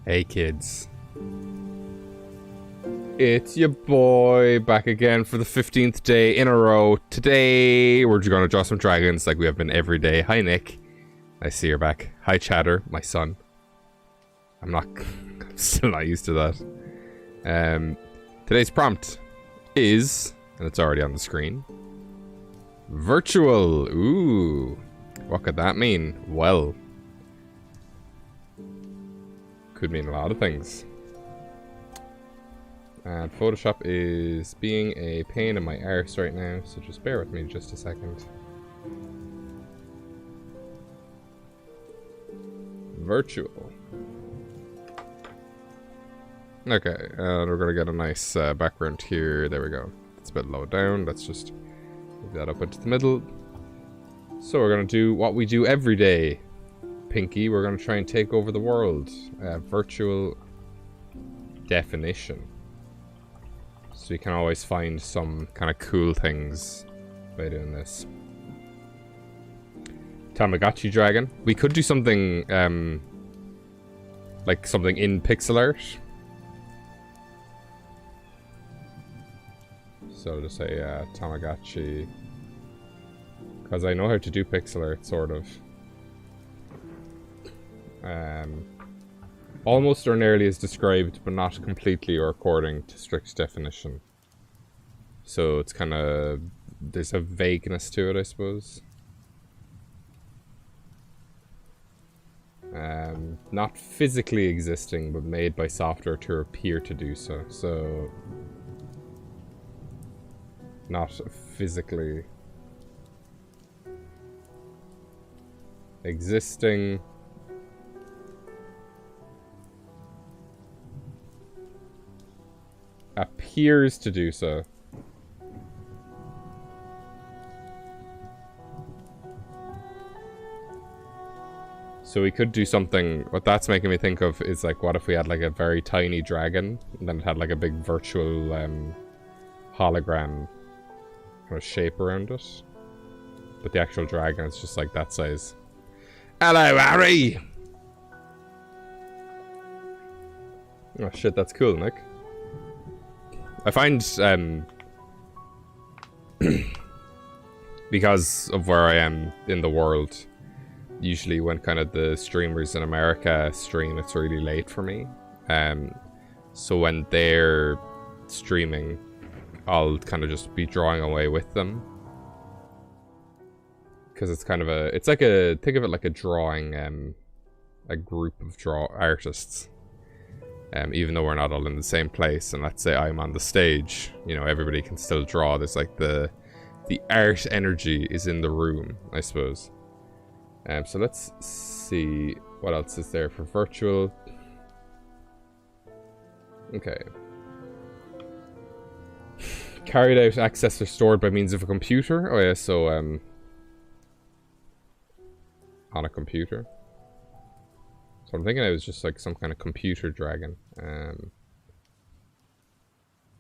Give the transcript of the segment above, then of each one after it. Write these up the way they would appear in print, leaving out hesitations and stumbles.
Hey kids. It's your boy back again for the 15th day in a row. Today we're just gonna draw some dragons like we have been every day. Hi Nick. I see you're back. Hi Chatter, my son. I'm still not used to that. Today's prompt is, and it's already on the screen, virtual. Ooh. What could that mean? Well, could mean a lot of things. And Photoshop is being a pain in my arse right now, so just bear with me just a second. Virtual. Okay, and we're gonna get a nice background here. There we go. It's a bit low down. Let's just move that up into the middle. So we're gonna do what we do every day, Pinky. We're gonna try and take over the world. Virtual definition. So you can always find some kind of cool things by doing this. Tamagotchi dragon. We could do something like something in pixel art. So just say Tamagotchi, because I know how to do pixel art, sort of. Almost or nearly is described, but not completely or according to strict definition. So it's kind of, there's a vagueness to it, I suppose. Not physically existing, but made by software to appear to do so. So, not physically existing. Appears to do so. So we could do something. What that's making me think of is like, what if we had like a very tiny dragon, and then it had like a big virtual hologram kind of shape around it, but the actual dragon is just like that size. Hello, Harry. Oh shit, that's cool, Nick. I find, because of where I am in the world, usually when kind of the streamers in America stream, it's really late for me. So when they're streaming, I'll kind of just be drawing away with them. Because it's kind of a, it's like a, think of it like a drawing, a group of artists. Even though we're not all in the same place, and let's say I'm on the stage, you know, everybody can still draw. There's like the art energy is in the room, I suppose. So let's see what else is there for virtual. Okay. Carried out, accessed, or stored by means of a computer. Oh yeah, so on a computer. So I'm thinking it was just like some kind of computer dragon.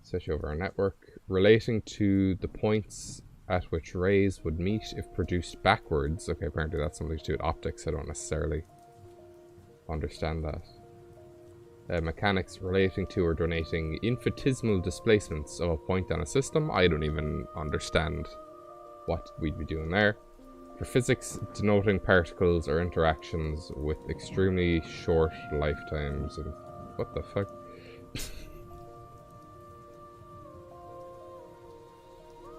Set you over a network relating to the points at which rays would meet if produced backwards. Okay, apparently that's something to do with optics. I don't necessarily understand that. Mechanics relating to or donating infinitesimal displacements of a point on a system. I don't even understand what we'd be doing there. For physics, denoting particles or interactions with extremely short lifetimes. And what the fuck?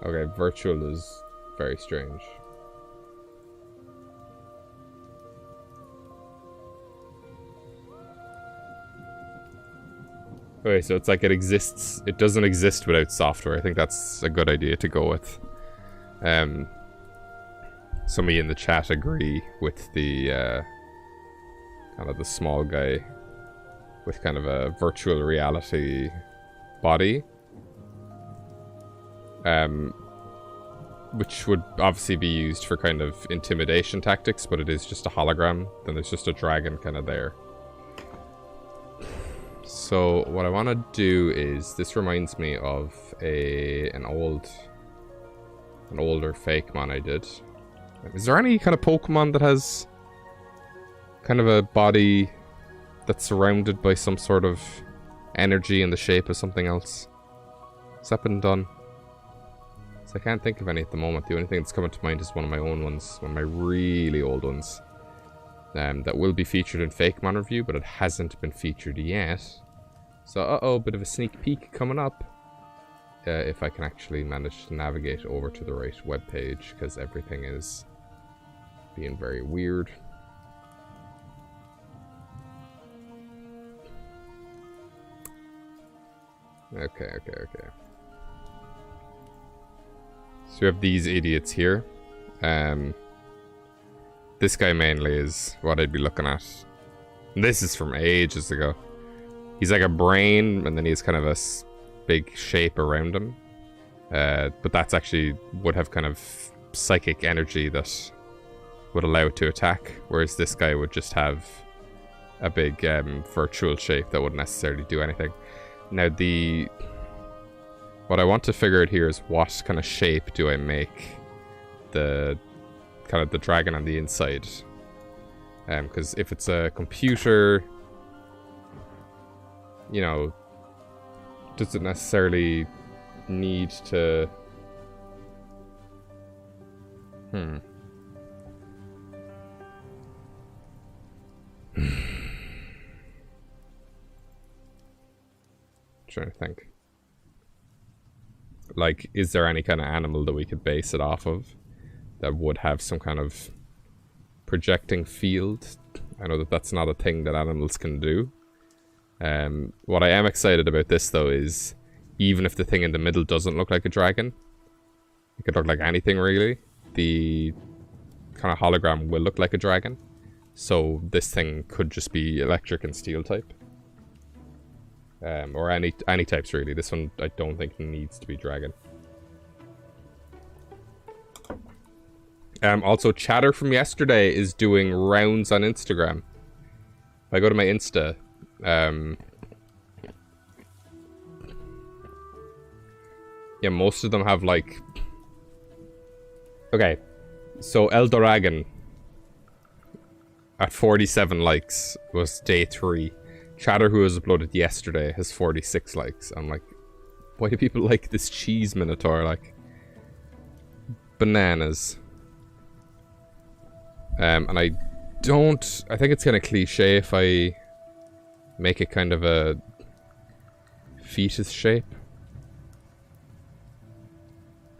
Okay, virtual is very strange. Okay, so it's like it exists. It doesn't exist without software. I think that's a good idea to go with. Somebody in the chat agree with the kind of the small guy with kind of a virtual reality body, which would obviously be used for kind of intimidation tactics, but it is just a hologram. Then there's just a dragon kind of there. So what I want to do is, this reminds me of an older Fakemon I did. Is there any kind of Pokemon that has kind of a body that's surrounded by some sort of energy in the shape of something else. Has that been done? So I can't think of any at the moment. The only thing that's coming to mind is one of my own ones. One of my really old ones. That will be featured in Fakemon review, but it hasn't been featured yet. So, uh-oh, bit of a sneak peek coming up. If I can actually manage to navigate over to the right webpage, because everything is being very weird. Okay. So we have these idiots here. This guy mainly is what I'd be looking at. And this is from ages ago. He's like a brain, and then he's kind of a big shape around him. But that's actually would have kind of psychic energy that would allow it to attack. Whereas this guy would just have a big virtual shape that wouldn't necessarily do anything. Now what I want to figure out here is what kind of shape do I make the kind of the dragon on the inside. Because if it's a computer, you know, does it necessarily need to... Trying to think. Like, is there any kind of animal that we could base it off of that would have some kind of projecting field? I know that that's not a thing that animals can do. What I am excited about this, though, is even if the thing in the middle doesn't look like a dragon, it could look like anything, really. The kind of hologram will look like a dragon. So this thing could just be electric and steel type. Or any types, really. This one, I don't think needs to be dragon. Also, Chatter from yesterday is doing rounds on Instagram. If I go to my Insta, yeah, most of them have like... Okay, so Eldoragon at 47 likes was day 3. Chatter, who was uploaded yesterday, has 46 likes. I'm like, why do people like this cheese minotaur? Like, bananas. And I think it's kind of cliche if I make it kind of a fetus shape.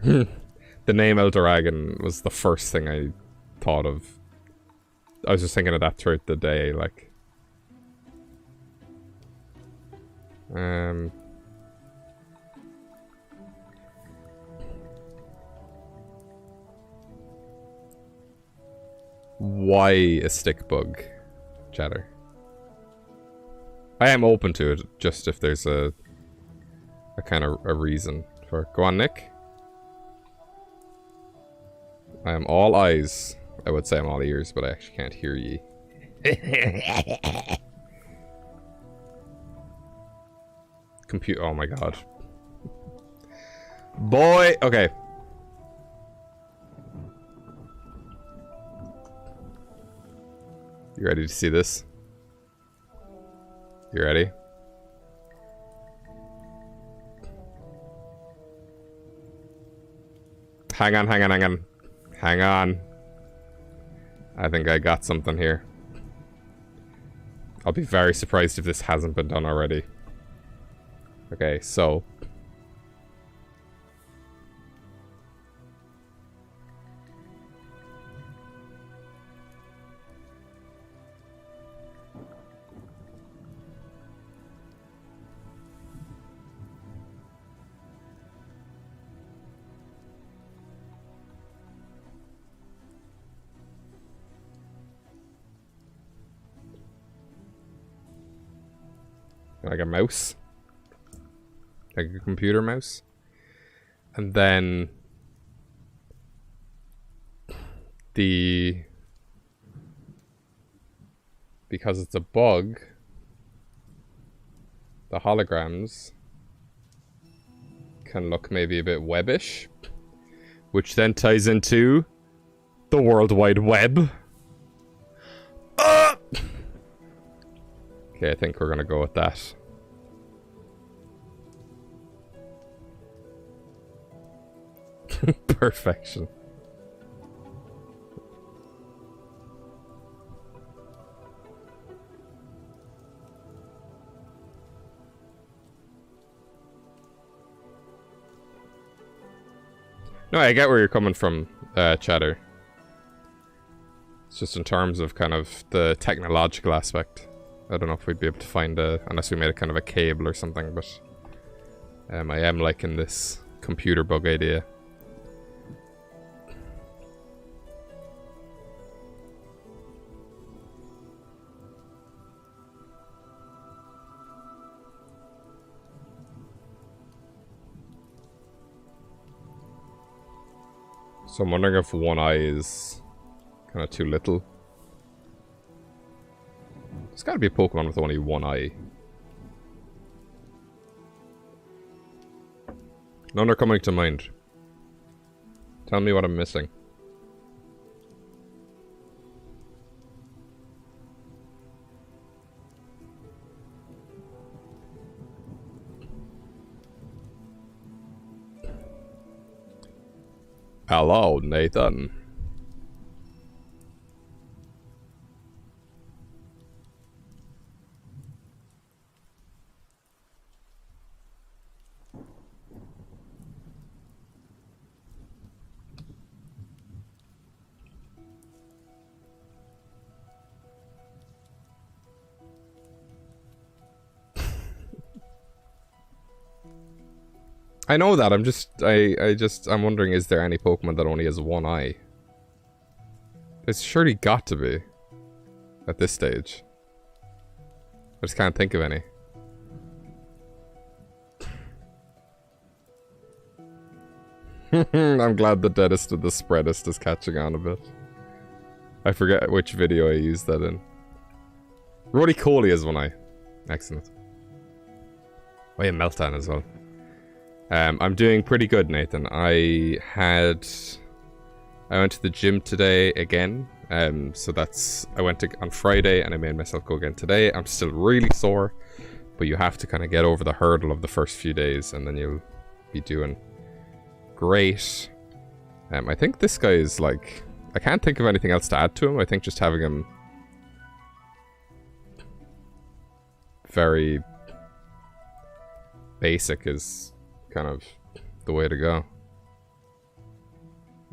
The name Eldoragon was the first thing I thought of. I was just thinking of that throughout the day, like. Why a stick bug, Chatter? I am open to it, just if there's a kind of a reason for it. Go on, Nick. I am all eyes. I would say I'm all ears, but I actually can't hear ye. Compute. Oh my god. Boy. Okay. You ready to see this? You ready? Hang on. Hang on. I think I got something here. I'll be very surprised if this hasn't been done already. Okay, so... like a mouse, like a computer mouse, and then because it's a bug, the holograms can look maybe a bit webbish, which then ties into the World Wide Web. Okay, I think we're gonna go with that. Perfection. No, I get where you're coming from, Chatter. It's just in terms of kind of the technological aspect. I don't know if we'd be able to find unless we made a kind of a cable or something, but I am liking this computer bug idea. So I'm wondering if one eye is kind of too little. There's got to be a Pokemon with only one eye. None are coming to mind. Tell me what I'm missing. Hello, Nathan. I know that, I'm wondering, is there any Pokemon that only has one eye? There's surely got to be. At this stage. I just can't think of any. I'm glad the deadest of the spreadest is catching on a bit. I forget which video I used that in. Roly-Poly has one eye. Excellent. Oh yeah, Meltdown as well. I'm doing pretty good, Nathan. I went to the gym today again. So I went on Friday and I made myself go again today. I'm still really sore, but you have to kind of get over the hurdle of the first few days and then you'll be doing great. I think this guy is like, I can't think of anything else to add to him. I think just having him very basic is kind of the way to go.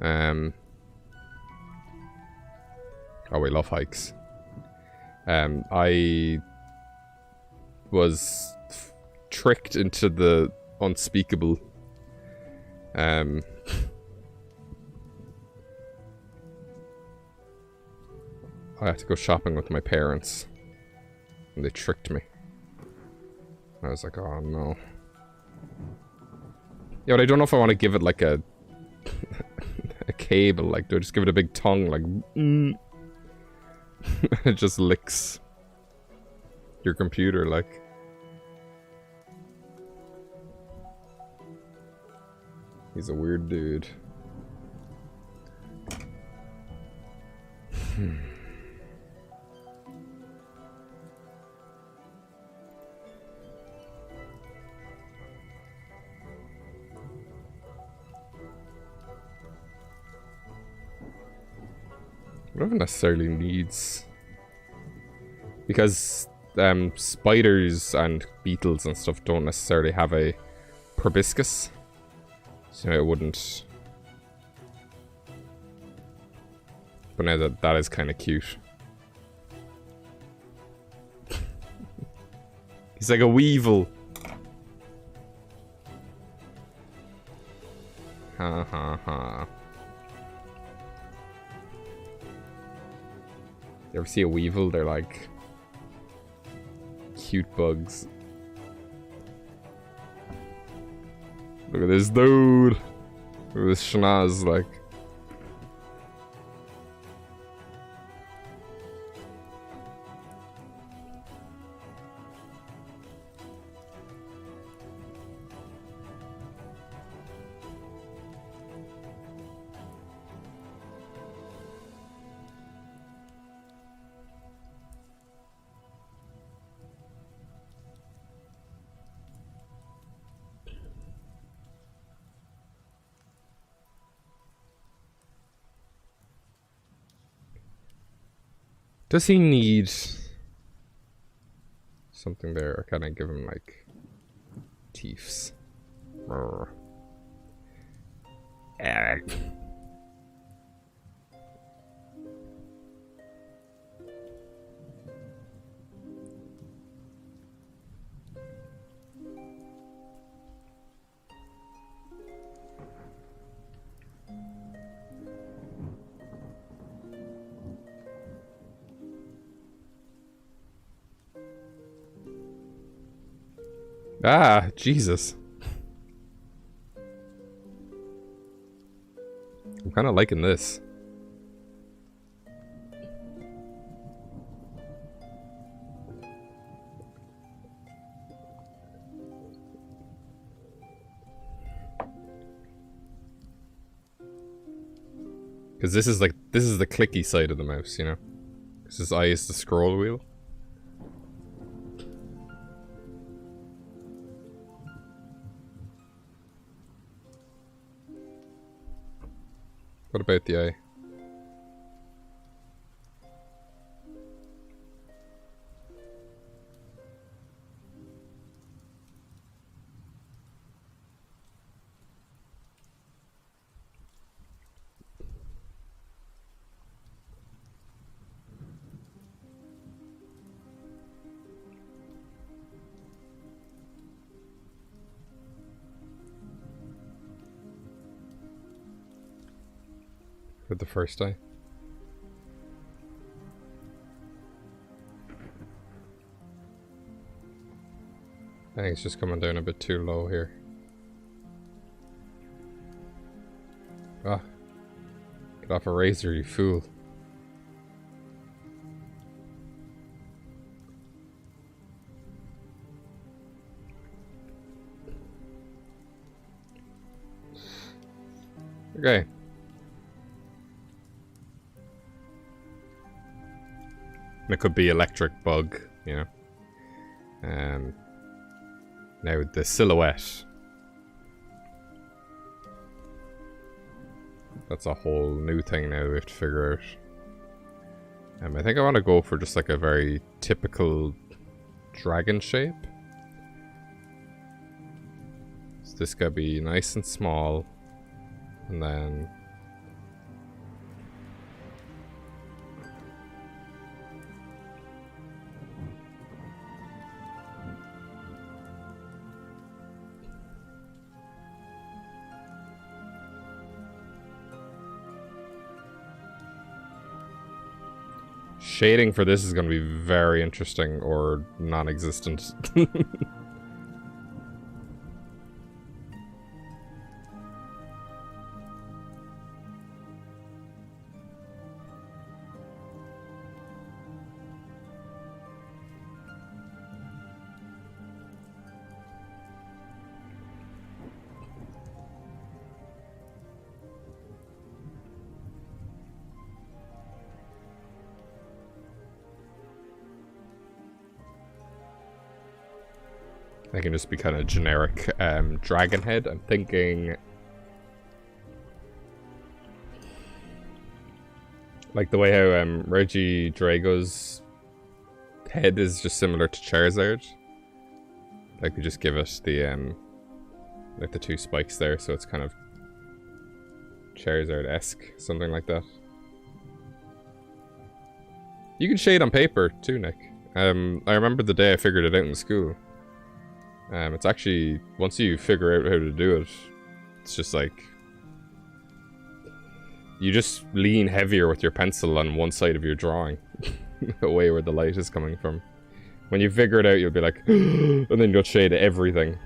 Oh, we love hikes. I was tricked into the unspeakable. I had to go shopping with my parents, and they tricked me. I was like, oh no. Yeah, but I don't know if I want to give it like a a cable. Like, do I just give it a big tongue? Like, it just licks your computer. Like, he's a weird dude. I don't necessarily needs, because spiders and beetles and stuff don't necessarily have a proboscis, so it wouldn't. But now that is kind of cute. He's like a weevil. Ha ha ha. You ever see a weevil? They're like cute bugs. Look at this dude. Look at this schnoz, like. Does he need something there? Or can I give him, like, teeths? Ah, Jesus. I'm kind of liking this. Because this is the clicky side of the mouse, you know? Because his eye is the scroll wheel. What about the eye? With the first eye. I think it's just coming down a bit too low here. Ah. Get off a razor, you fool. Okay. It could be electric bug, you know. Now the silhouette. That's a whole new thing now we have to figure out. I think I want to go for just like a very typical dragon shape. So this gotta be nice and small. And then... shading for this is going to be very interesting or non-existent. They can just be kind of generic dragon head. I'm thinking like the way how Reggie Drago's head is just similar to Charizard. Like we just give it the like the two spikes there, so it's kind of Charizard-esque, something like that. You can shade on paper too, Nick. I remember the day I figured it out in school. It's actually, once you figure out how to do it, it's just like... you just lean heavier with your pencil on one side of your drawing. Away where the light is coming from. When you figure it out, you'll be like... and then you'll shade everything.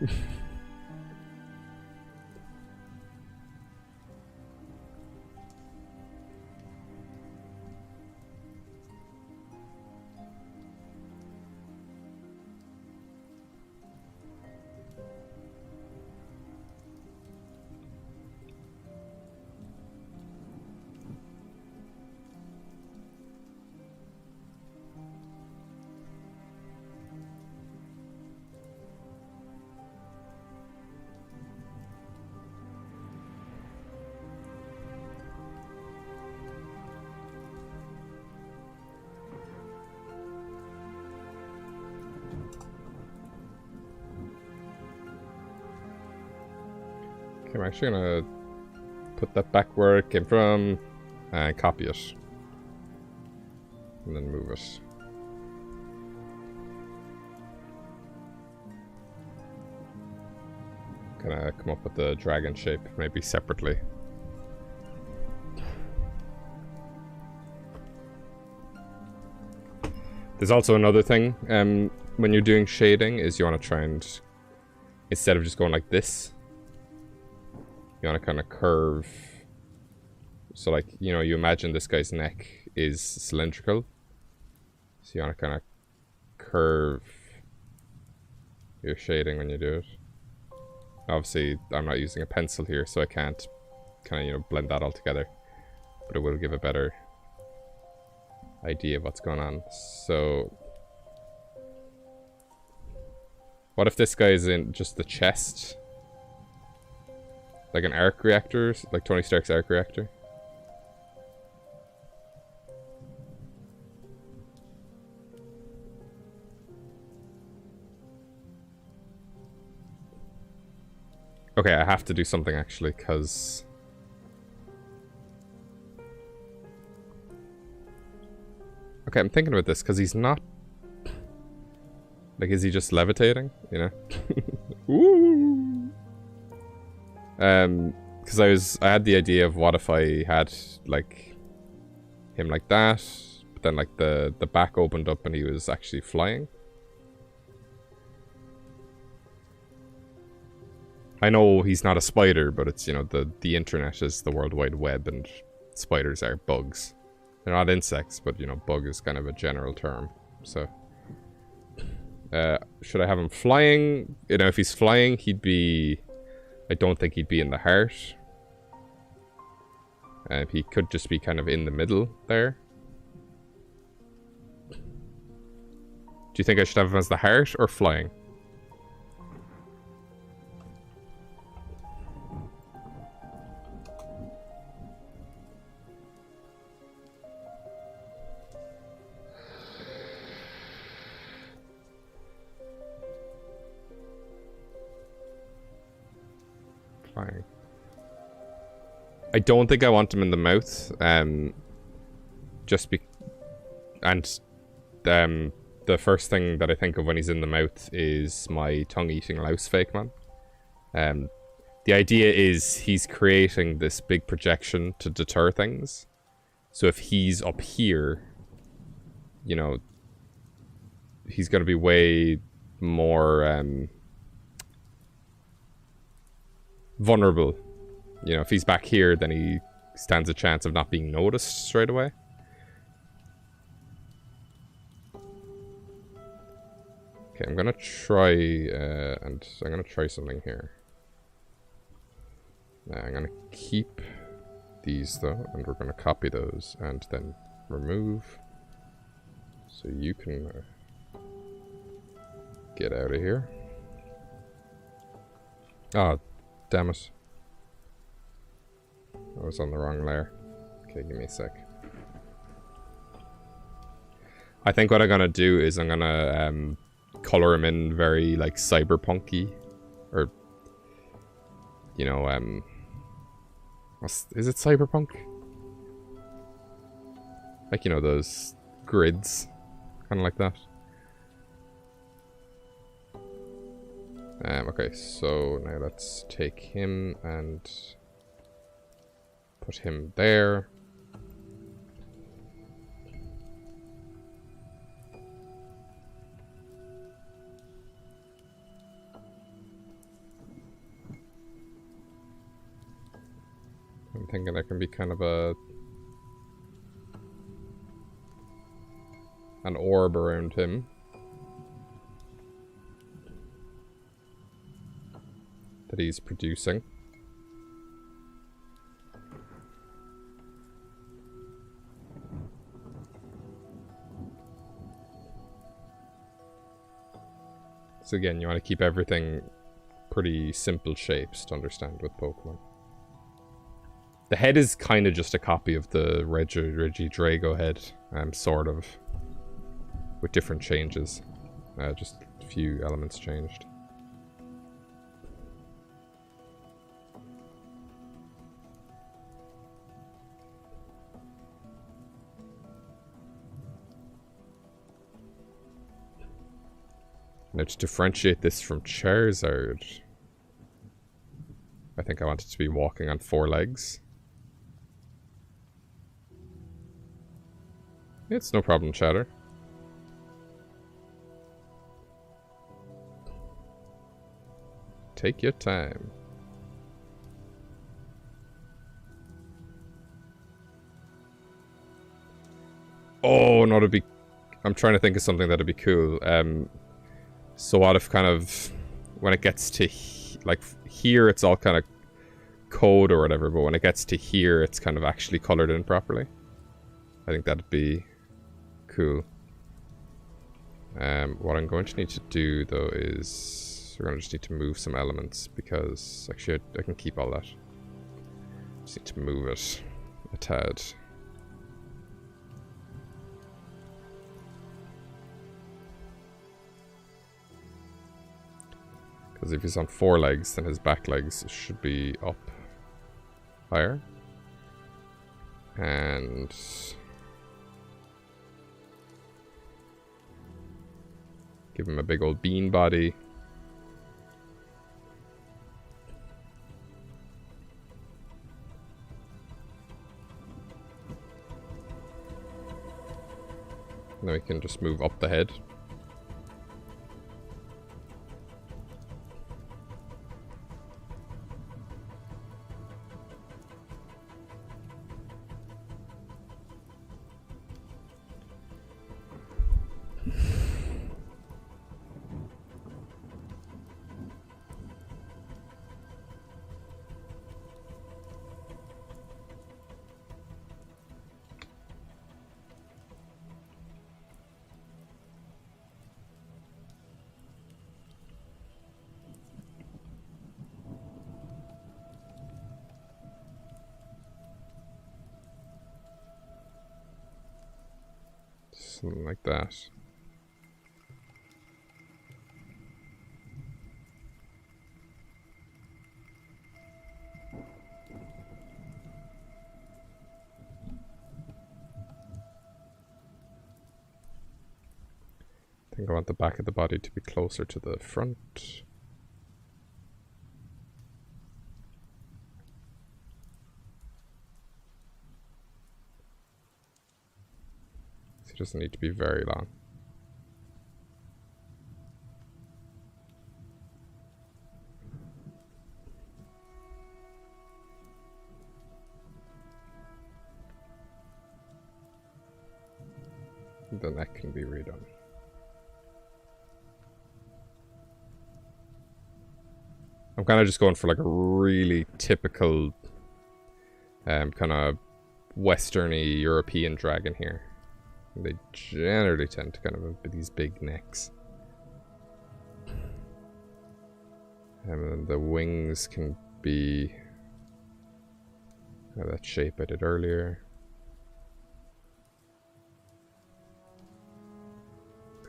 Okay, I'm actually gonna put that back where it came from and copy it. And then move it. Gonna come up with the dragon shape, maybe separately. There's also another thing, when you're doing shading, is you want to try and, instead of just going like this, you want to kind of curve. So like, you know, you imagine this guy's neck is cylindrical. So you want to kind of curve your shading when you do it. Obviously, I'm not using a pencil here, so I can't kind of, you know, blend that all together. But it will give a better idea of what's going on. So what if this guy is in just the chest? Like an arc reactor, like Tony Stark's arc reactor? Okay, I have to do something actually, because okay, I'm thinking about this, because he's not... Like, is he just levitating? You know? Woo! Because I had the idea of what if I had, like, him like that, but then, like, the back opened up and he was actually flying. I know he's not a spider, but it's, you know, the internet is the World Wide Web, and spiders are bugs. They're not insects, but, you know, bug is kind of a general term. So, should I have him flying? You know, if he's flying, he'd be... I don't think he'd be in the heart. He could just be kind of in the middle there. Do you think I should have him as the heart or flying? I don't think I want him in the mouth, the first thing that I think of when he's in the mouth is my tongue-eating louse Fakemon. The idea is he's creating this big projection to deter things. So if he's up here, you know, he's going to be way more vulnerable. You know, if he's back here, then he stands a chance of not being noticed straight away. Okay, I'm gonna try, and I'm gonna try something here. I'm gonna keep these though, and we're gonna copy those, and then remove. So you can get out of here. Oh, damn it. I was on the wrong layer. Okay, give me a sec. I think what I'm gonna do is I'm gonna color him in very like cyberpunky, or you know, is it cyberpunk? Like, you know, those grids, kind of like that. Okay, so now let's take him and put him there. I'm thinking there can be kind of an orb around him. That he's producing. So again, you want to keep everything pretty simple shapes to understand with Pokemon. The head is kind of just a copy of the Regidrago head, sort of, with different changes. Just a few elements changed. Now to differentiate this from Charizard, I think I want it to be walking on 4 legs. It's no problem, Chatter. Take your time. Oh, no, it'd be... I'm trying to think of something that'd be cool. So what if kind of... When it gets to... Like, here it's all kind of code or whatever, but when it gets to here, it's kind of actually colored in properly. I think that'd be cool. What I'm going to need to do, though, is... We're going to just need to move some elements, because... Actually, I can keep all that. Just need to move it a tad. Because if he's on 4 legs, then his back legs should be up higher. And... give him a big old bean body. And then we can just move up the head. Something like that. I think I want the back of the body to be closer to the front. It doesn't need to be very long. The neck can be redone. I'm kind of just going for like a really typical kind of westerny European dragon here. They generally tend to kind of have these big necks. And then the wings can be that shape I did earlier.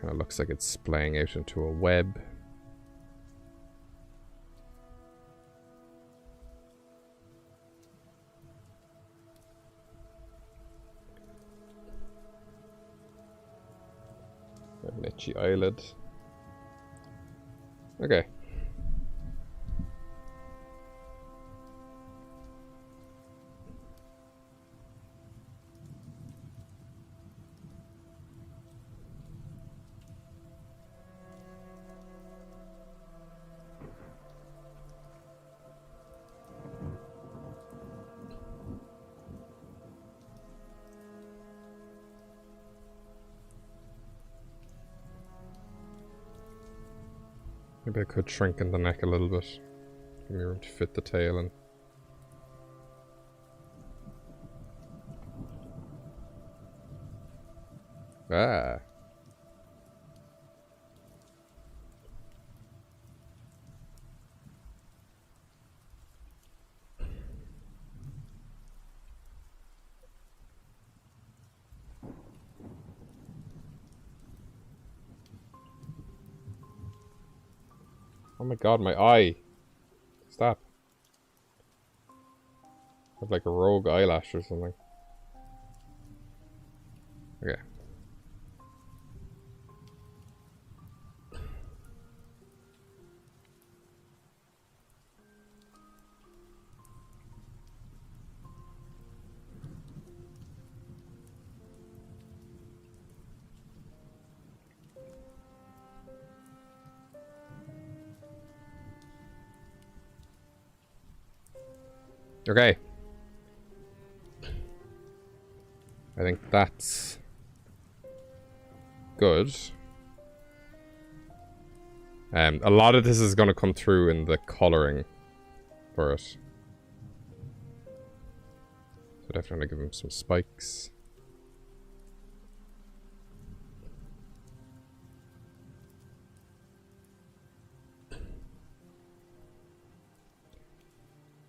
Kind of looks like it's splaying out into a web. An itchy eyelid. Okay. Maybe I could shrink in the neck a little bit. Give me room to fit the tail in. Ah. Oh my god, my eye! Stop. I have like a rogue eyelash or something. Okay. Okay. I think that's good. A lot of this is going to come through in the colouring for it. So definitely give him some spikes.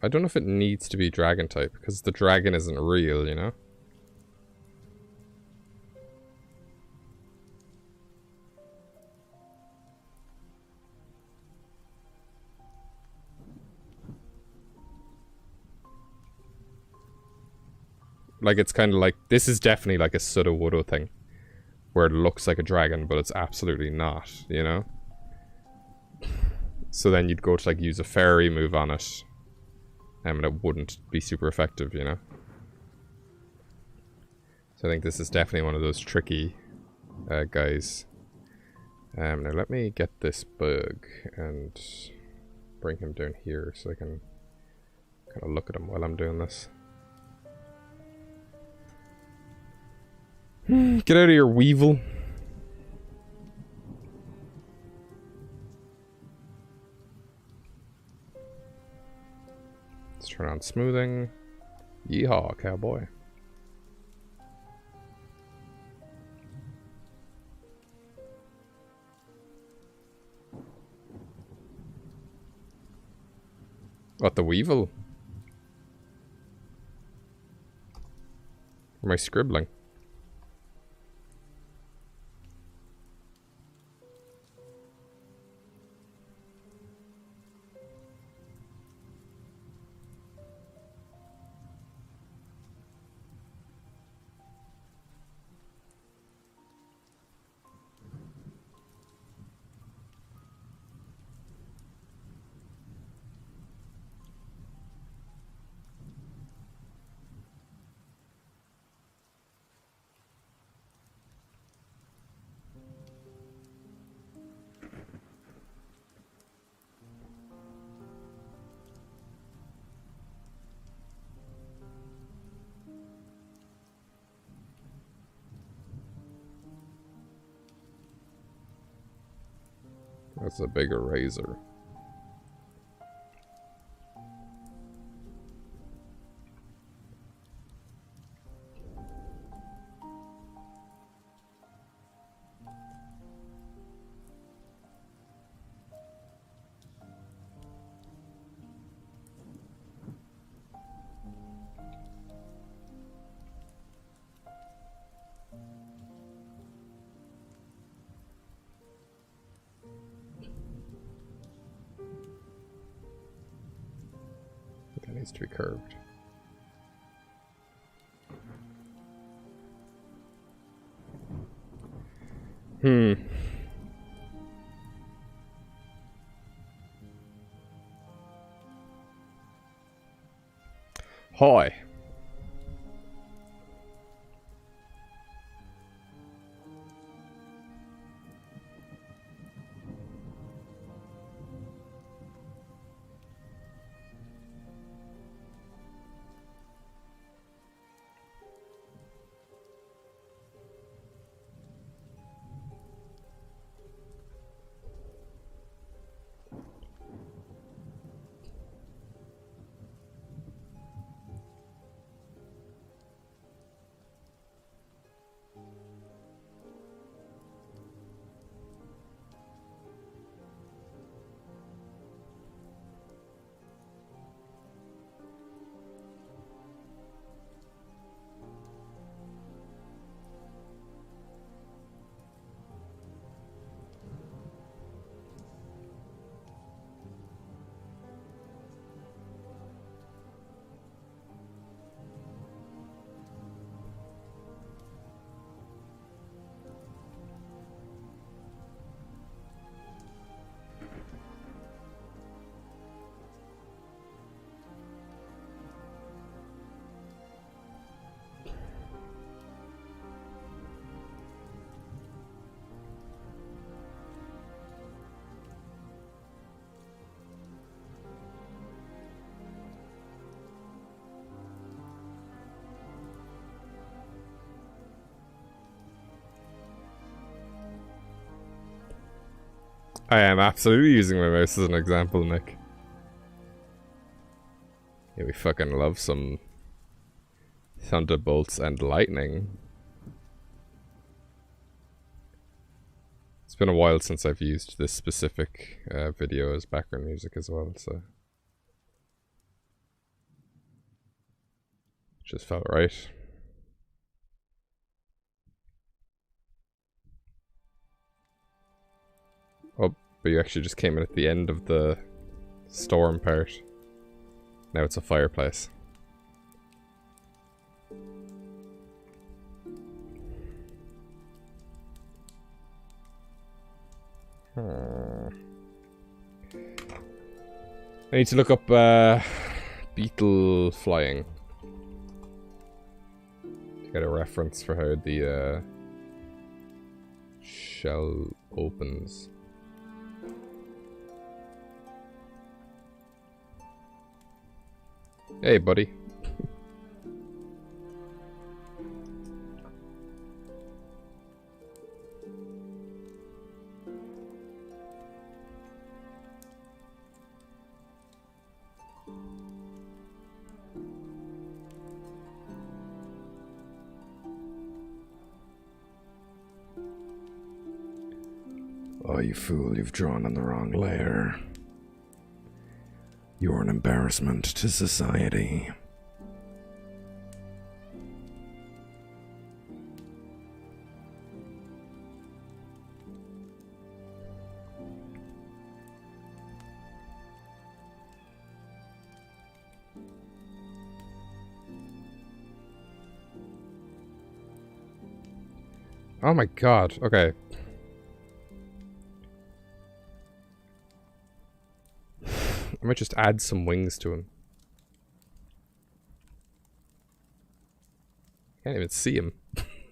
I don't know if it needs to be dragon type, because the dragon isn't real, you know? Like, it's kind of like, this is definitely like a Sudda Wudda thing, where it looks like a dragon, but it's absolutely not, you know? So then you'd go to, like, use a fairy move on it, and it wouldn't be super effective, you know? So I think this is definitely one of those tricky guys. Now let me get this bug and bring him down here so I can kind of look at him while I'm doing this. Get out of here, Weevil. Let's turn on smoothing. Yeehaw, cowboy. What, the Weevil? Or am I scribbling? That's a big eraser. That needs to be curved. Hi. I am absolutely using my mouse as an example, Nick. Yeah, we fucking love some thunderbolts and lightning. It's been a while since I've used this specific video as background music as well, so... Just felt right. Oh, but you actually just came in at the end of the storm part. Now it's a fireplace. I need to look up beetle flying to get a reference for how the shell opens. Hey, buddy. Oh, you fool, you've drawn on the wrong layer. You're an embarrassment to society. Oh my god, okay. I might just add some wings to him. Can't even see him.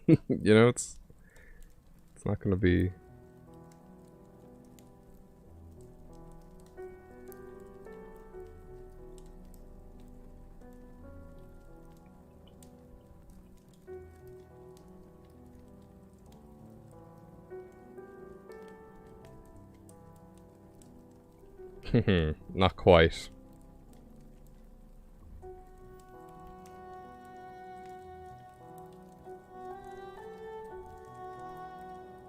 You know, it's not gonna be... Not quite.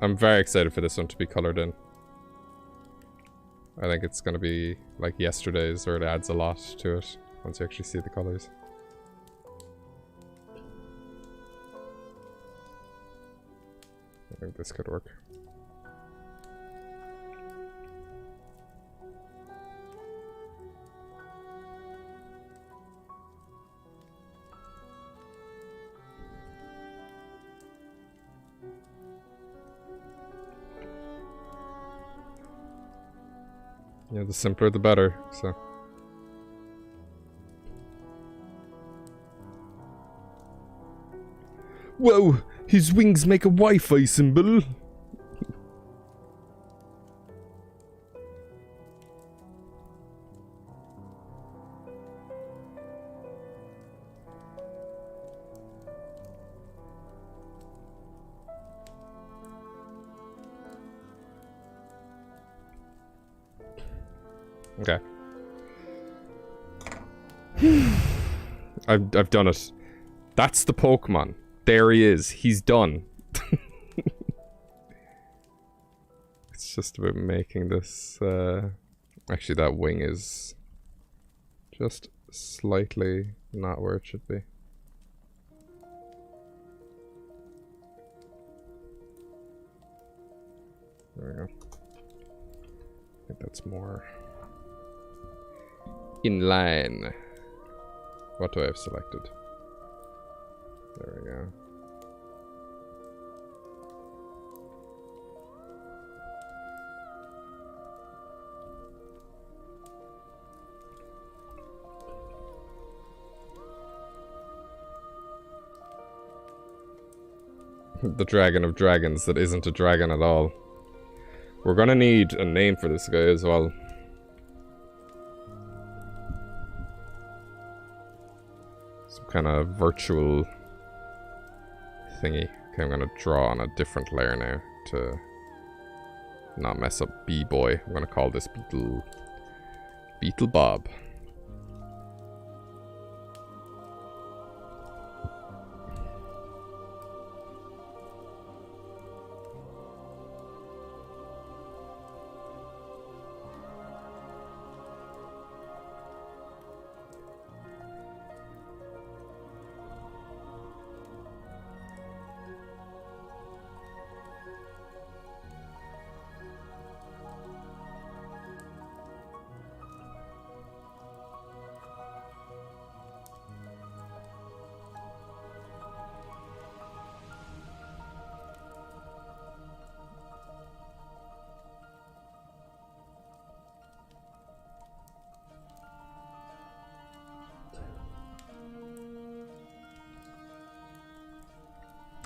I'm very excited for this one to be colored in. I think it's gonna be like yesterday's, where it adds a lot to it once you actually see the colors. I think this could work. Yeah, the simpler the better, so. Whoa! His wings make a Wi-Fi symbol! Okay. I've done it. That's the Pokemon. There he is. He's done. It's just about making this actually that wing is just slightly not where it should be. There we go. I think that's more in line. What do I have selected? There we go. The dragon of dragons that isn't a dragon at all. We're gonna need a name for this guy as well. Some kind of virtual thingy. Okay, I'm gonna draw on a different layer now to not mess up B-Boy. I'm gonna call this Beetle Bob.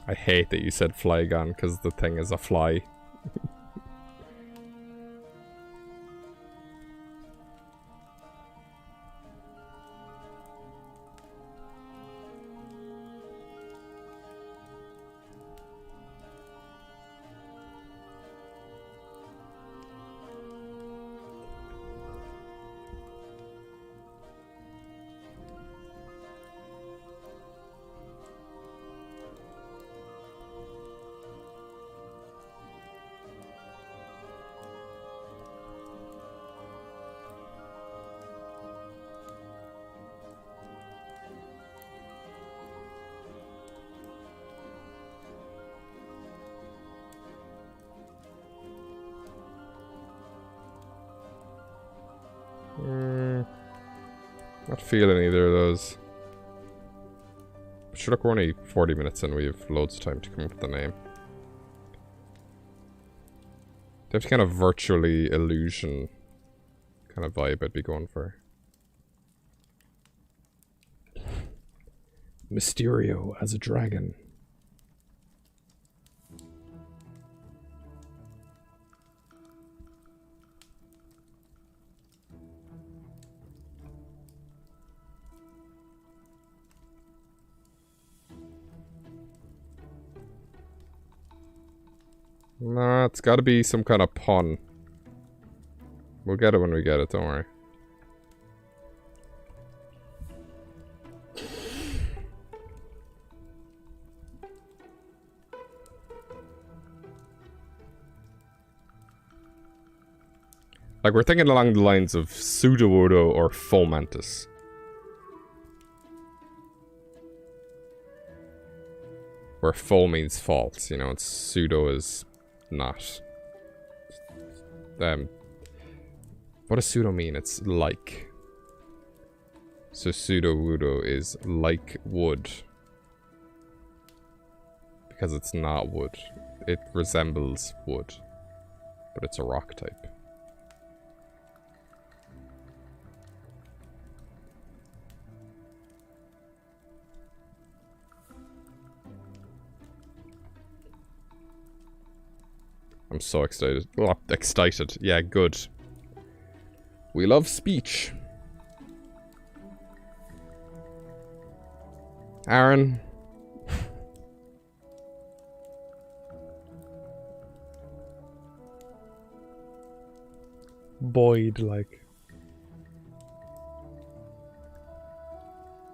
I hate that you said Flygon, because the thing is a fly. Not feeling either of those. But sure, look, we're only 40 minutes in. We have loads of time to come up with the name. They have to kind of virtually illusion kind of vibe I'd be going for. Mysterio as a dragon. Nah, it's gotta be some kind of pun. We'll get it when we get it, don't worry. Like, we're thinking along the lines of Sudowoodo or Fomantis. Where fo means false, you know, and pseudo is not. What does pseudo mean? It's like. So Sudowoodo is like wood. Because it's not wood. It resembles wood. But it's a rock type. I'm so excited. Oh, excited. Yeah, good. We love speech. Aaron. Boyd, like.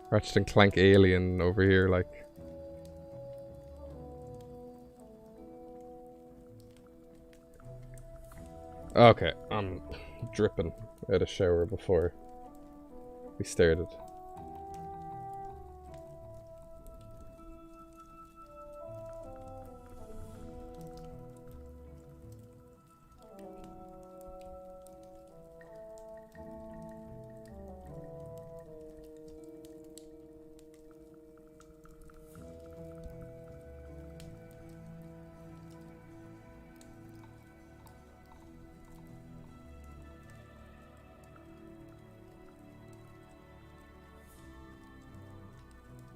Ratchet and Clank alien over here, like. Okay, I'm dripping. I had a shower before we started.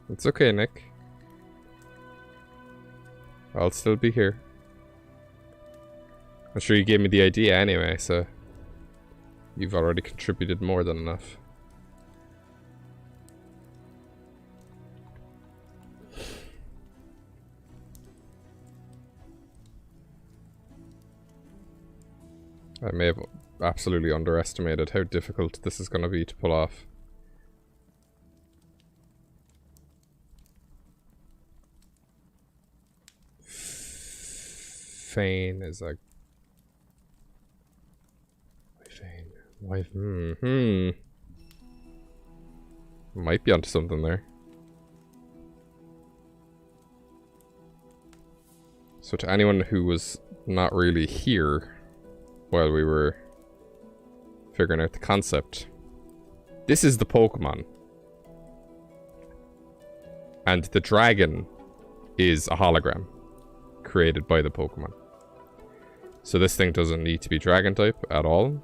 It's okay, Nick. I'll still be here. I'm sure you gave me the idea anyway, so you've already contributed more than enough. I may have absolutely underestimated how difficult this is going to be to pull off. Fane is like... Why Fane? Might be onto something there. So to anyone who was not really here while we were figuring out the concept, this is the Pokemon. And the dragon is a hologram created by the Pokemon. So this thing doesn't need to be dragon type at all.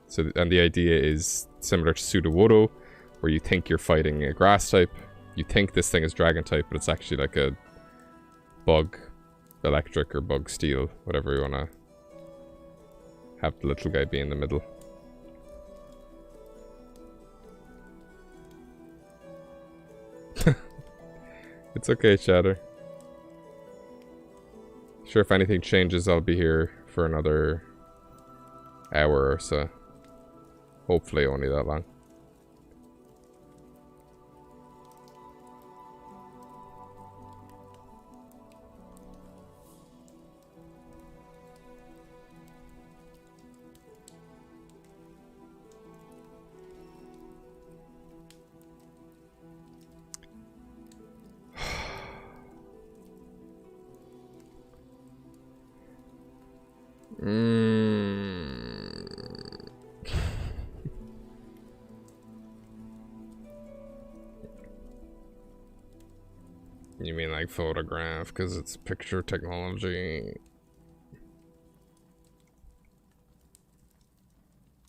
So, and the idea is similar to Sudowoodo, where you think you're fighting a grass type. You think this thing is dragon type, but it's actually like a bug electric or bug steel, whatever you want to have the little guy be in the middle. It's okay, Chatter. Sure, if anything changes, I'll be here for another hour or so. Hopefully only that long. You mean like photograph, because it's picture technology.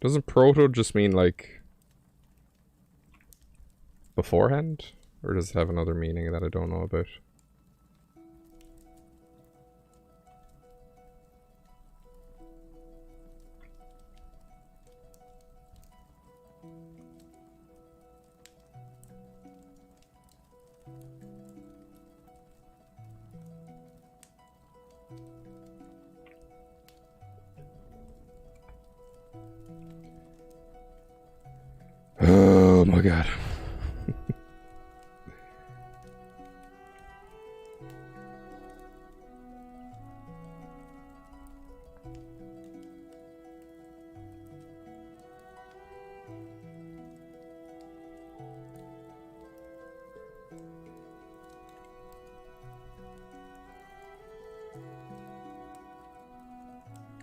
Doesn't proto just mean like beforehand? Or does it have another meaning that I don't know about? Oh my god.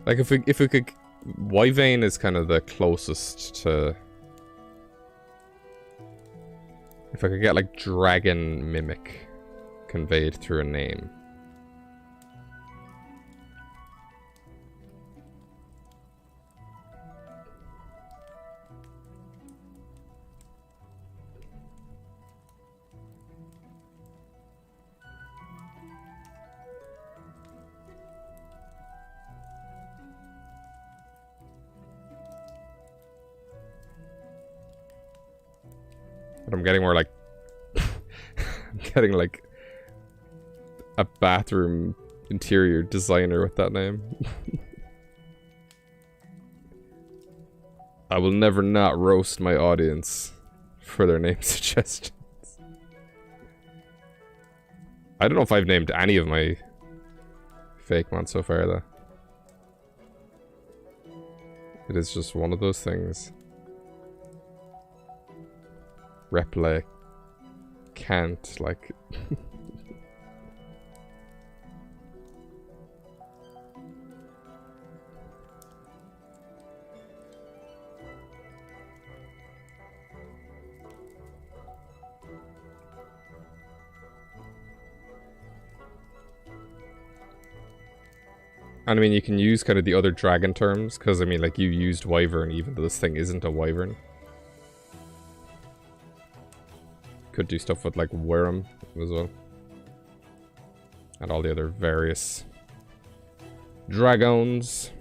Like if we could, Wyvane is kind of the closest to. If I could get like dragon mimic conveyed through a name. But I'm getting more like I'm getting like a bathroom interior designer with that name. I will never not roast my audience for their name suggestions. I don't know if I've named any of my Fakemon so far though. It is just one of those things. Replicant, like... And I mean, you can use kind of the other dragon terms, because I mean, like, you used wyvern even though this thing isn't a wyvern. Could do stuff with like Worm as well. And all the other various dragons.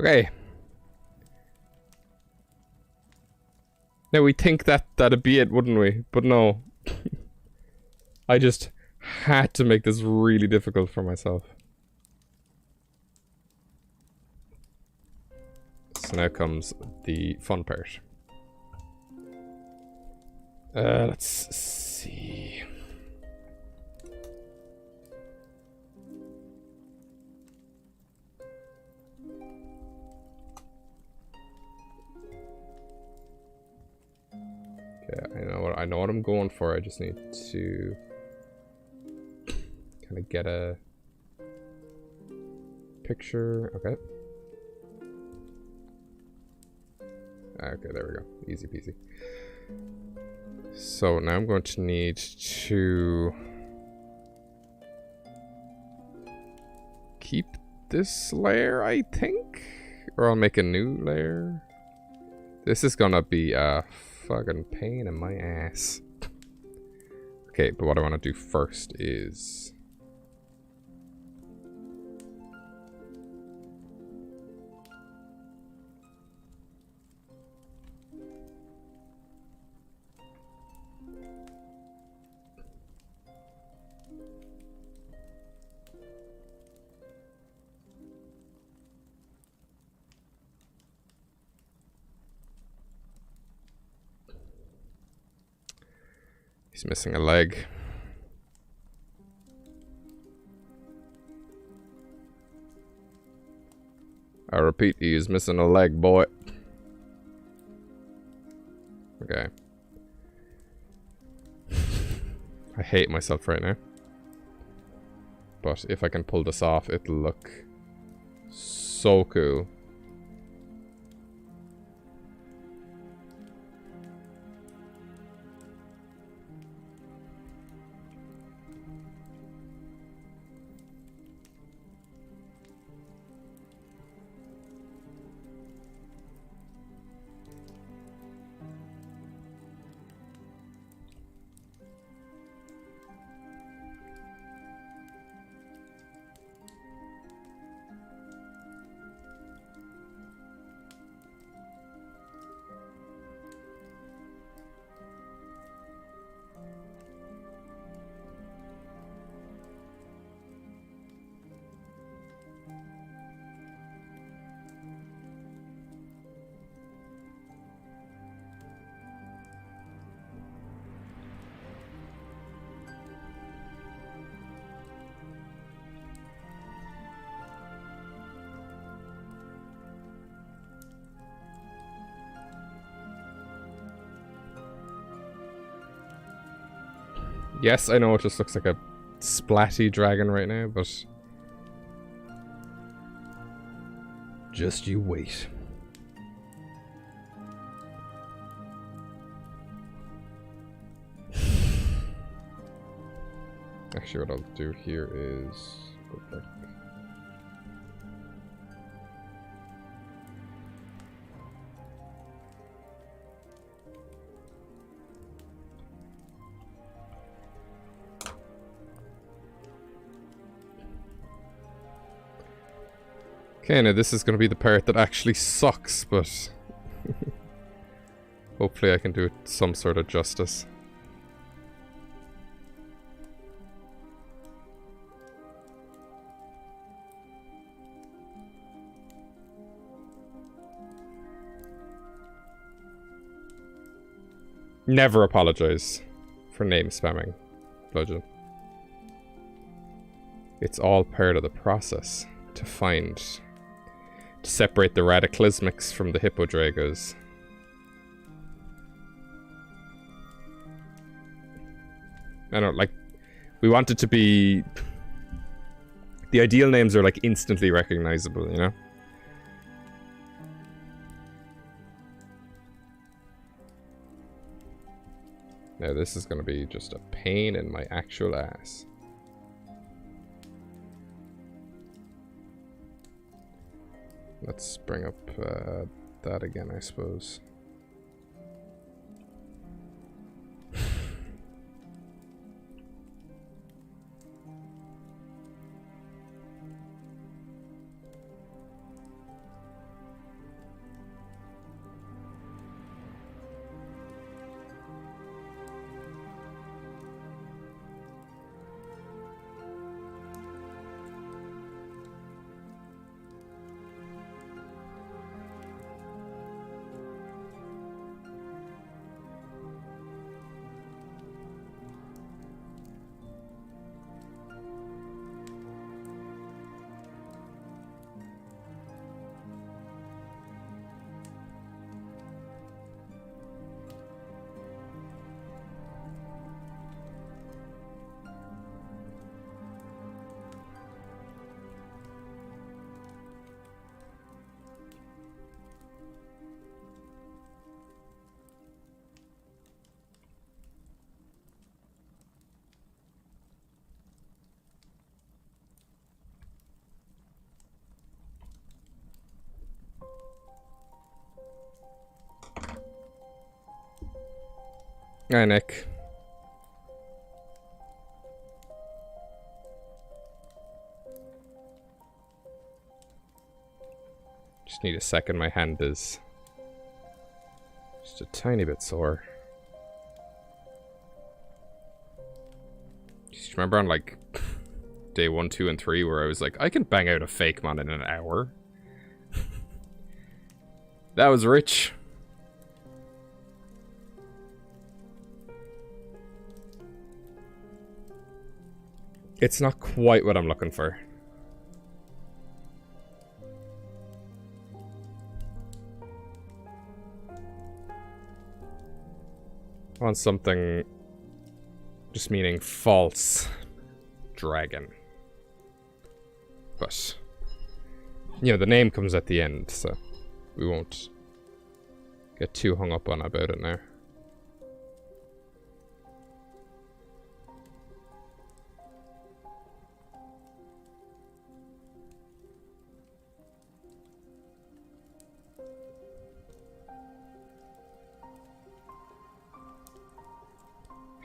Okay. Now we think that that'd be it, wouldn't we? But no. I just had to make this really difficult for myself. So now comes the fun part. Let's see. Okay, I know what I'm going for. I just need to kind of get a picture. Okay. Okay, there we go. Easy peasy. So now I'm going to need to keep this layer, I think, or I'll make a new layer. This is gonna be a fucking pain in my ass. Okay, but what I want to do first is he's missing a leg. I repeat, he is missing a leg, boy. Okay. I hate myself right now. But if I can pull this off, it'll look so cool. Yes, I know it just looks like a splatty dragon right now, but Just you wait. actually what I'll do here is go back. Okay, now this is going to be the part that actually sucks, but hopefully I can do it some sort of justice. Never apologize for name spamming, Bludgeon. It's all part of the process to separate the radicalismics from the Hippodragos. I don't like. We want it to be. The ideal names are like instantly recognizable, you know? Now this is going to be just a pain in my actual ass. Let's bring up that again, I suppose. Hi, Nick. Just need a second. My hand is just a tiny bit sore. Just remember on like day 1, 2, and 3 where I was like, I can bang out a Fakemon in an hour. That was rich. It's not quite what I'm looking for. I want something just meaning false dragon. But, you know, the name comes at the end, so we won't get too hung up on about it now.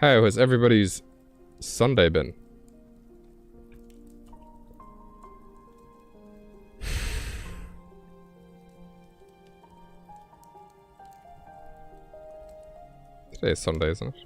How has everybody's Sunday been? Today is Sunday, isn't it?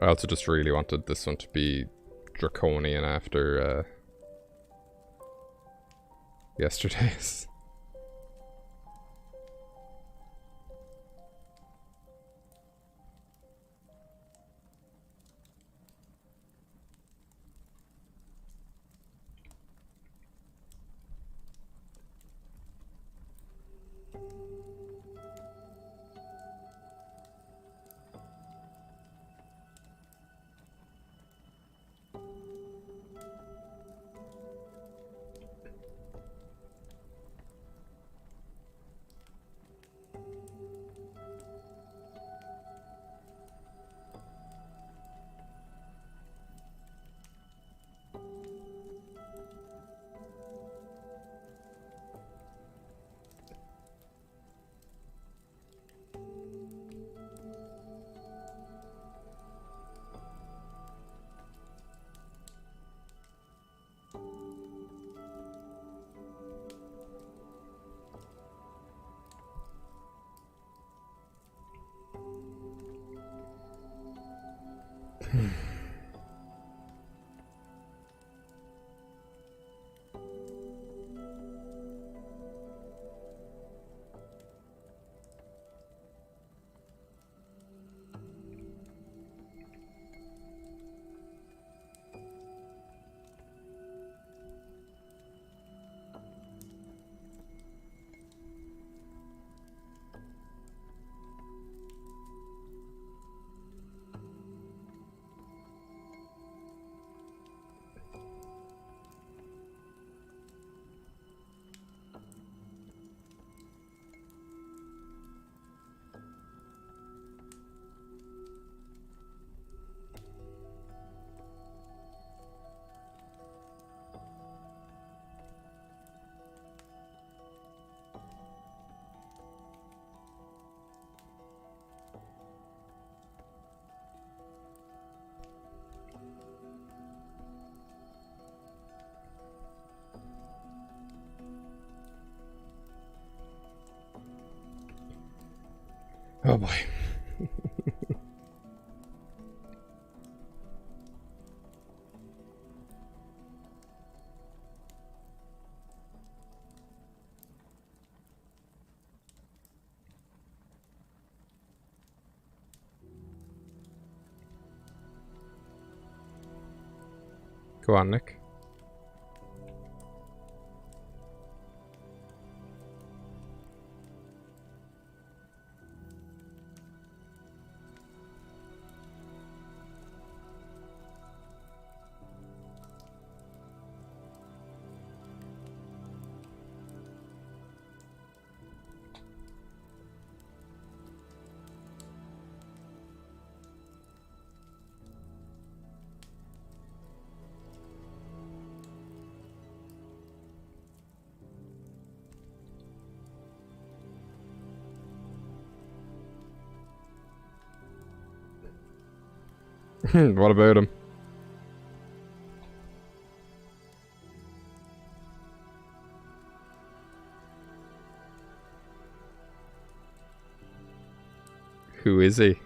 I also just really wanted this one to be draconian after yesterday's. Oh boy. Go on, Nick. What about him? Who is he?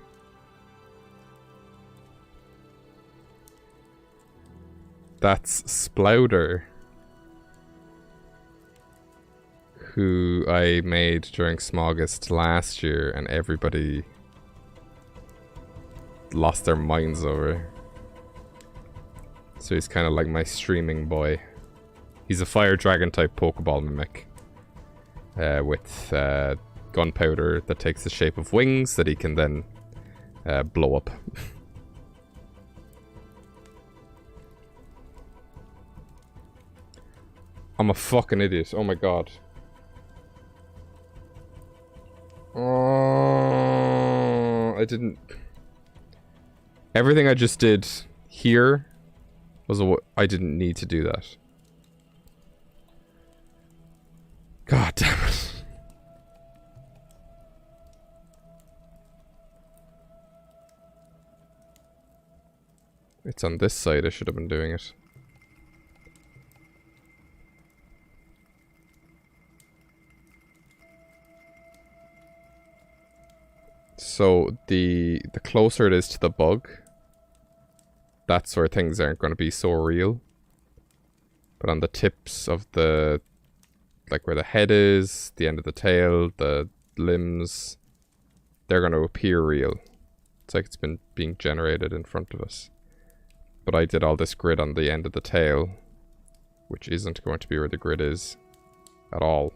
That's Splowder, who I made during Smaugust last year, and everybody lost their minds over. So he's kind of like my streaming boy. He's a fire dragon type Pokeball mimic with gunpowder that takes the shape of wings that he can then blow up. I'm a fucking idiot. Oh my god. Oh, I didn't... Everything I just did here was I didn't need to do that. God damn it. It's on this side I should have been doing it. So the closer it is to the bug, that's where things aren't going to be so real. But on the tips of the, like where the head is, the end of the tail, the limbs, they're going to appear real. It's like it's been being generated in front of us. But I did all this grid on the end of the tail, which isn't going to be where the grid is at all.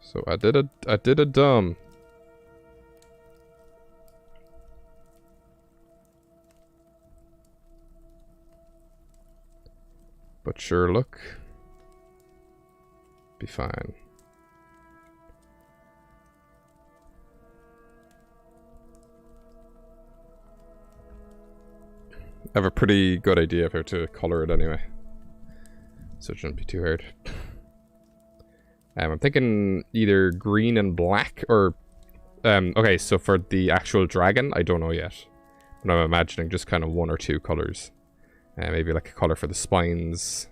So I did a dumb. But sure, look. Be fine. I have a pretty good idea of how to color it anyway. So it shouldn't be too hard. I'm thinking either green and black, or... okay, so for the actual dragon, I don't know yet. But I'm imagining just kind of one or two colours. Maybe like a colour for the spines.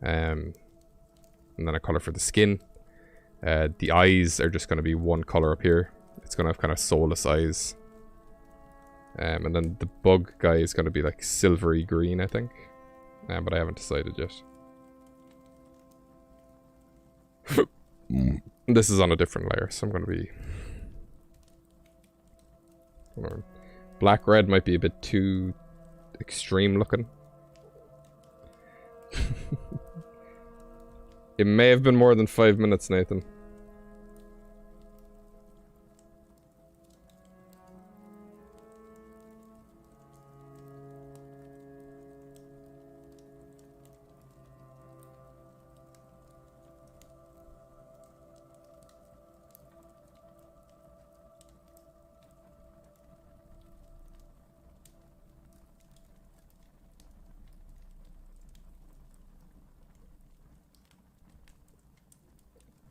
And then a colour for the skin. The eyes are just going to be one colour up here. It's going to have kind of soulless eyes. And then the bug guy is going to be like silvery green, I think. But I haven't decided yet. This is on a different layer, so I'm going to be... Black red might be a bit too extreme looking. It may have been more than 5 minutes, Nathan.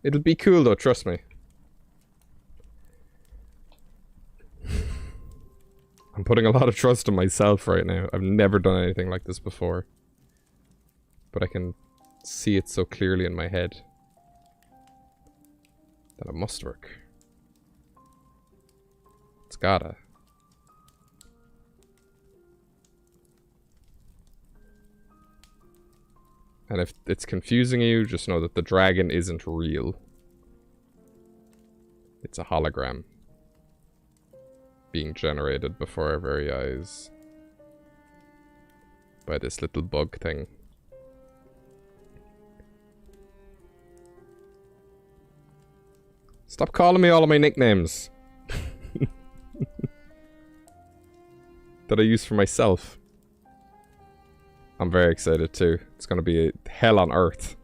It'll be cool though, trust me. I'm putting a lot of trust in myself right now. I've never done anything like this before. But I can see it so clearly in my head that it must work. It's gotta. And if it's confusing you, just know that the dragon isn't real. It's a hologram being generated before our very eyes by this little bug thing. Stop calling me all of my nicknames that I use for myself. I'm very excited too. It's going to be hell on earth.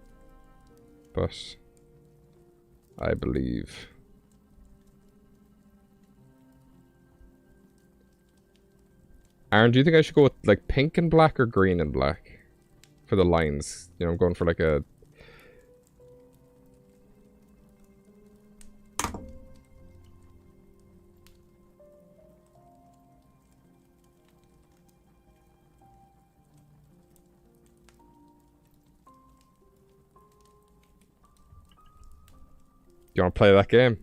But I believe. Aaron, do you think I should go with like pink and black or green and black for the lines? You know, I'm going for like a... you want to play that game?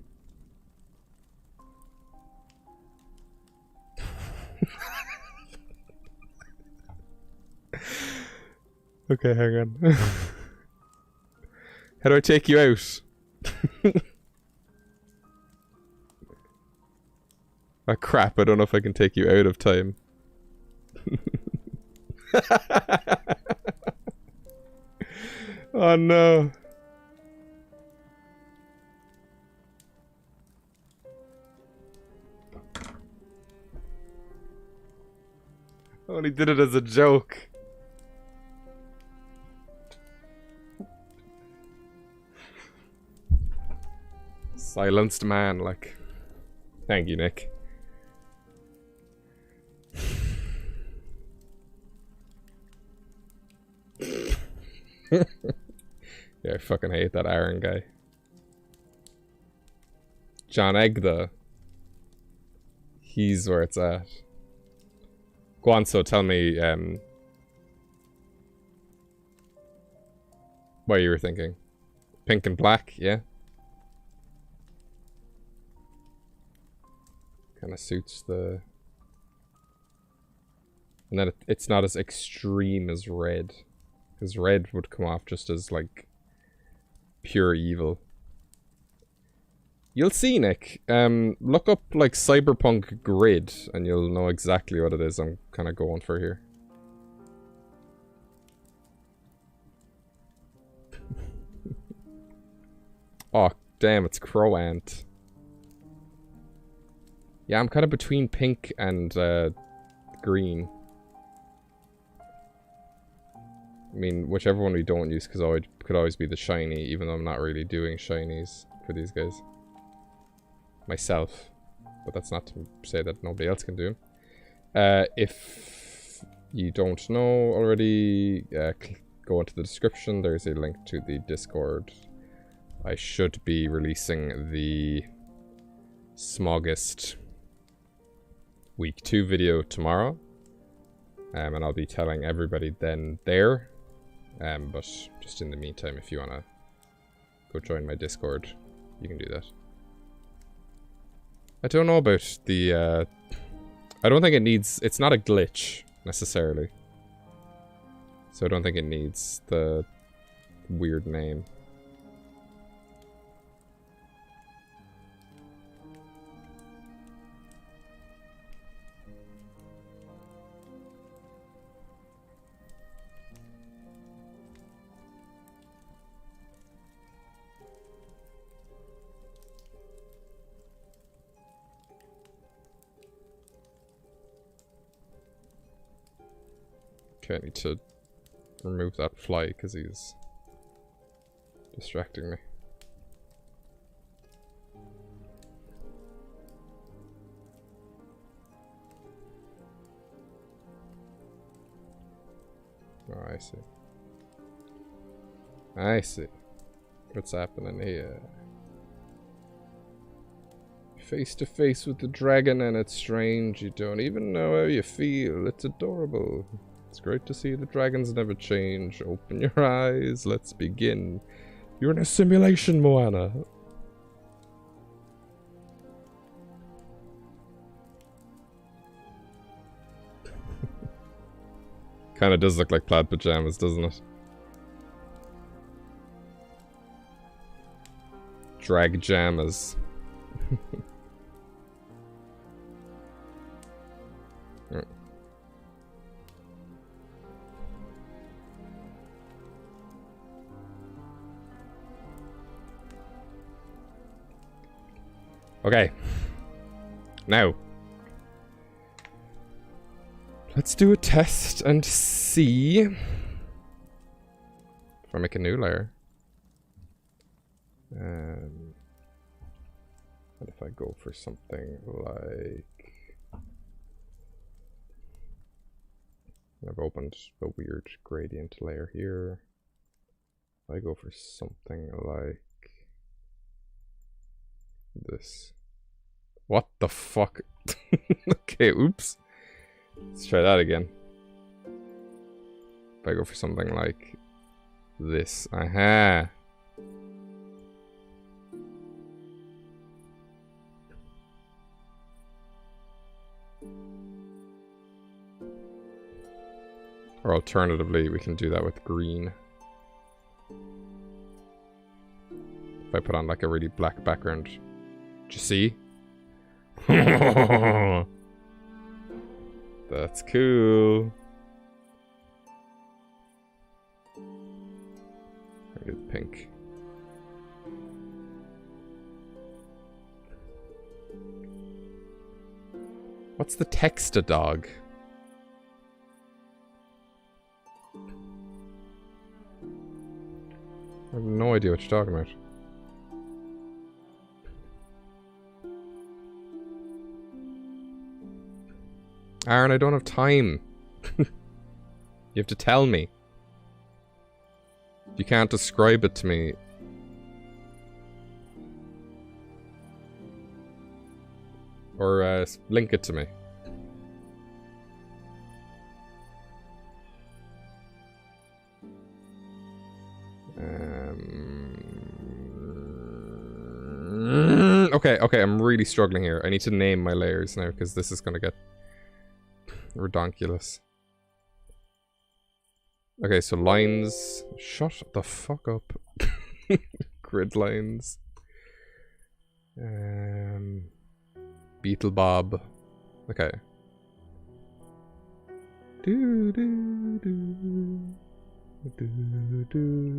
Okay, hang on. How do I take you out? Oh crap, I don't know if I can take you out of time. Oh no. I only did it as a joke. Silenced man, like. Thank you, Nick. Yeah, I fucking hate that Aaron guy. John Egg, though. He's where it's at. Go on, so tell me, what you were thinking. Pink and black, yeah? Kind of suits the... And then it's not as extreme as red. Because red would come off just as, like, pure evil. You'll see, Nick. Look up, like, Cyberpunk Grid, and you'll know exactly what it is I'm kind of going for here. Oh, damn, it's Crow Ant. Yeah, I'm kind of between pink and green. I mean, whichever one we don't use could always be the shiny, even though I'm not really doing shinies for these guys. Myself. But that's not to say that nobody else can do them. If you don't know already, go into the description. There's a link to the Discord. I should be releasing the Smaugust Week 2 video tomorrow. And I'll be telling everybody then there. But just in the meantime, if you want to go join my Discord, you can do that. I don't know about the, I don't think it needs, it's not a glitch, necessarily. So I don't think it needs the weird name. Okay, I need to remove that fly because he's distracting me. Oh, I see. I see. What's happening here? Face to face with the dragon and it's strange. You don't even know how you feel. It's adorable. It's great to see the dragons never change. Open your eyes. Let's begin. You're in a simulation, Moana. Kinda does look like plaid pajamas, doesn't it? Drag jammas. Okay. Now. Let's do a test and see if I make a new layer. And if I go for something like... I've opened a weird gradient layer here. If I go for something like this. What the fuck? Okay, oops. Let's try that again. If I go for something like this. Aha! Or alternatively, we can do that with green. If I put on like a really black background. Do you see? That's cool. I do pink. What's the text-a dog? I have no idea what you're talking about. Aaron, I don't have time. You have to tell me. You can't describe it to me. Or link it to me. Okay, I'm really struggling here. I need to name my layers now because this is gonna get redonkulous. Okay, so lines. Shut the fuck up. Grid lines. Beetle Bob. Okay.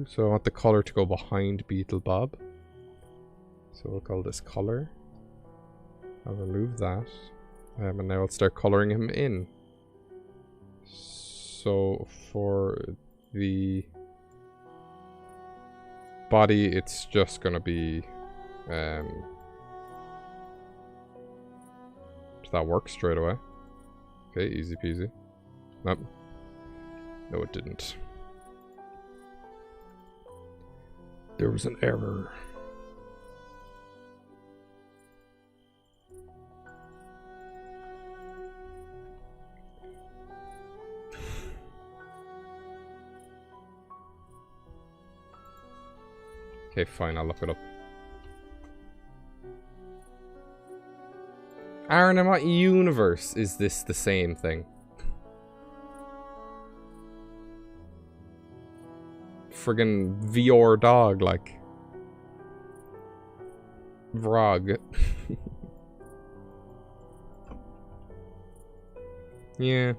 So I want the color to go behind Beetle Bob. So we'll call this color. I'll remove that. And now I'll start coloring him in. So for the body, it's just gonna be does that work straight away? Okay, easy peasy. Nope. No, it didn't. There was an error. Okay, fine, I'll look it up. Aaron, in what universe is this the same thing? Friggin' VR dog, like. Vrog. Yeah.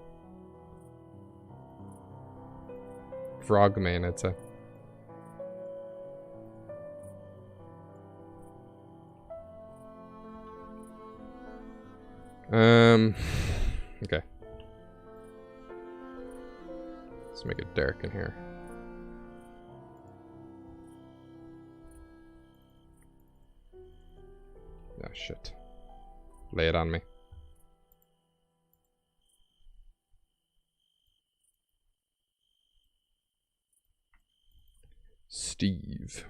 Frogman, I'd say. Okay. Let's make it dark in here. Ah, shit. Lay it on me. Steve.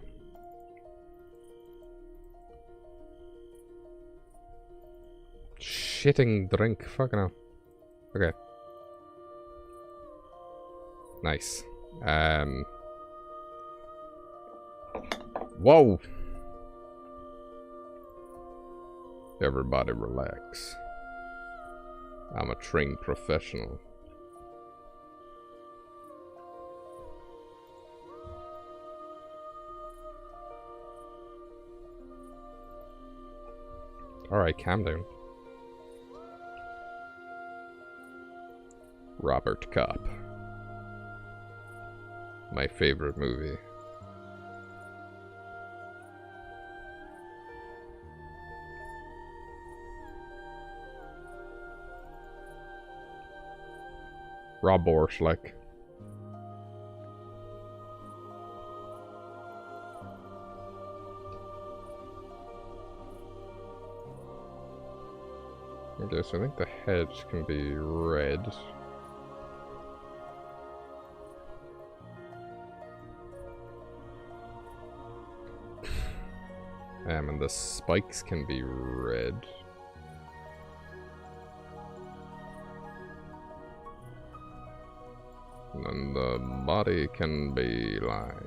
Shitting drink. Fucking hell. Okay. Nice. Whoa! Everybody relax. I'm a trained professional. Alright, calm down. Robert Cop. My favorite movie. Rob Borscht, like. Okay, so I think the head can be red. And the spikes can be red. And then the body can be like...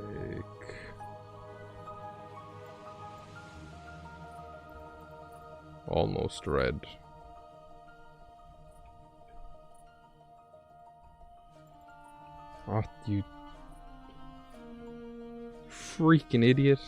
almost red. Oh, you freaking idiot.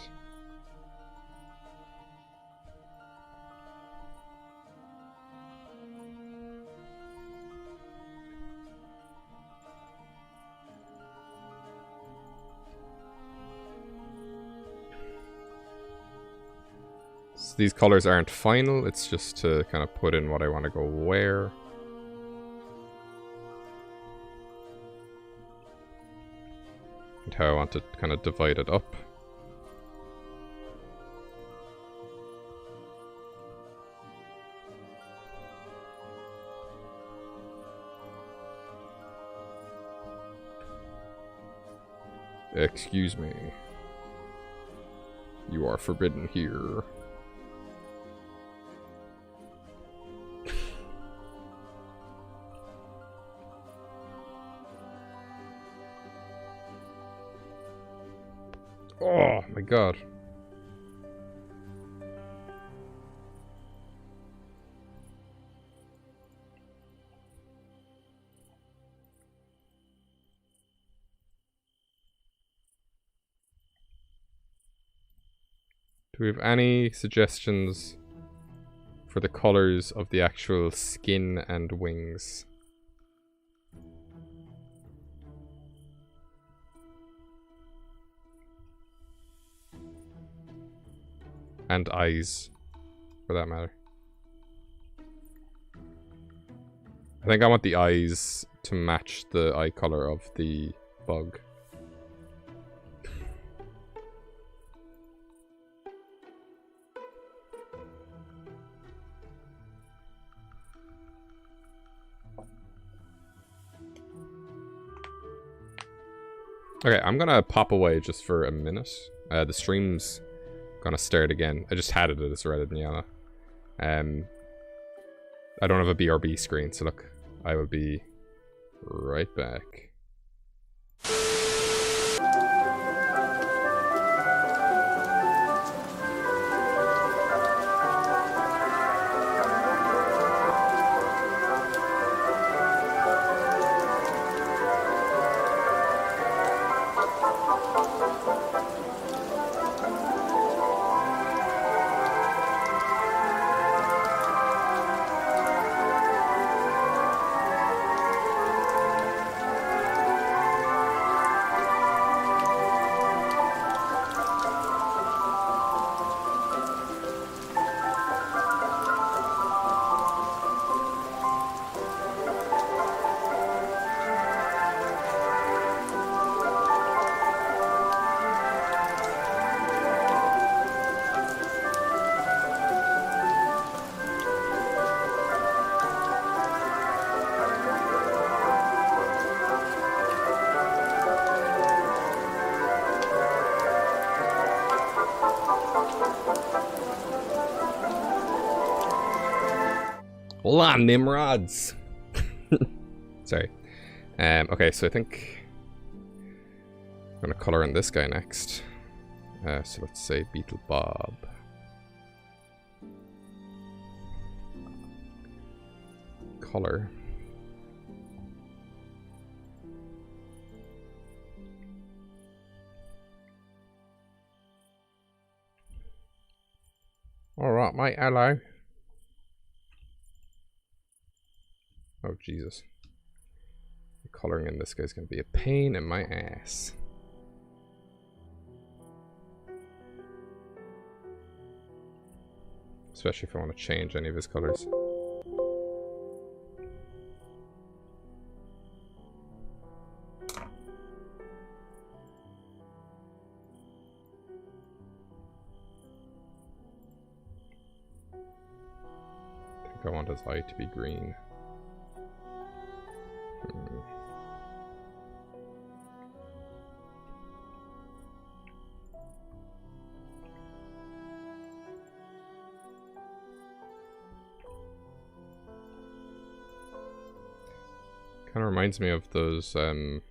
So these colors aren't final, it's just to kind of put in what I want to go where. And how I want to kind of divide it up. Excuse me. You are forbidden here. Oh my god. Do we have any suggestions for the colors of the actual skin and wings? And eyes, for that matter. I think I want the eyes to match the eye color of the bug. Okay, I'm gonna pop away just for a minute. The stream's gonna start again. I just had it as red and yellow. I don't have a BRB screen, so look, I will be right back. Hold on, Nimrods. Sorry. Okay, so I think I'm gonna color in this guy next. So let's say Beetle Bob. Color. Alright, mate, hello. Oh, Jesus. Coloring in this guy's gonna be a pain in my ass. Especially if I want to change any of his colors. I think I want his eye to be green. Kind of reminds me of those, the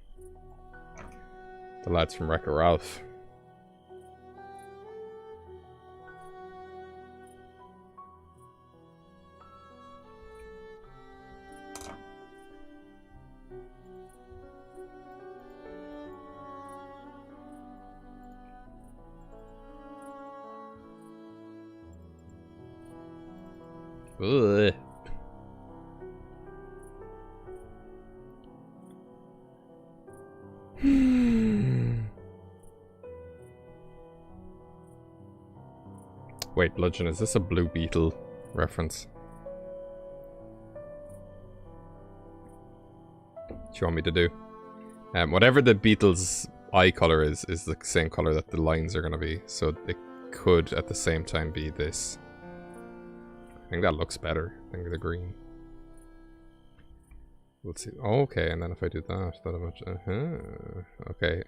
lads from Wreck-It Ralph. Ugh. Wait, Bludgeon, is this a Blue Beetle reference? What do you want me to do? Whatever the beetle's eye color is the same color that the lines are going to be. So it could at the same time be this. I think that looks better. I think the green. We'll see. Oh, okay, and then if I do that, that'll match. Okay.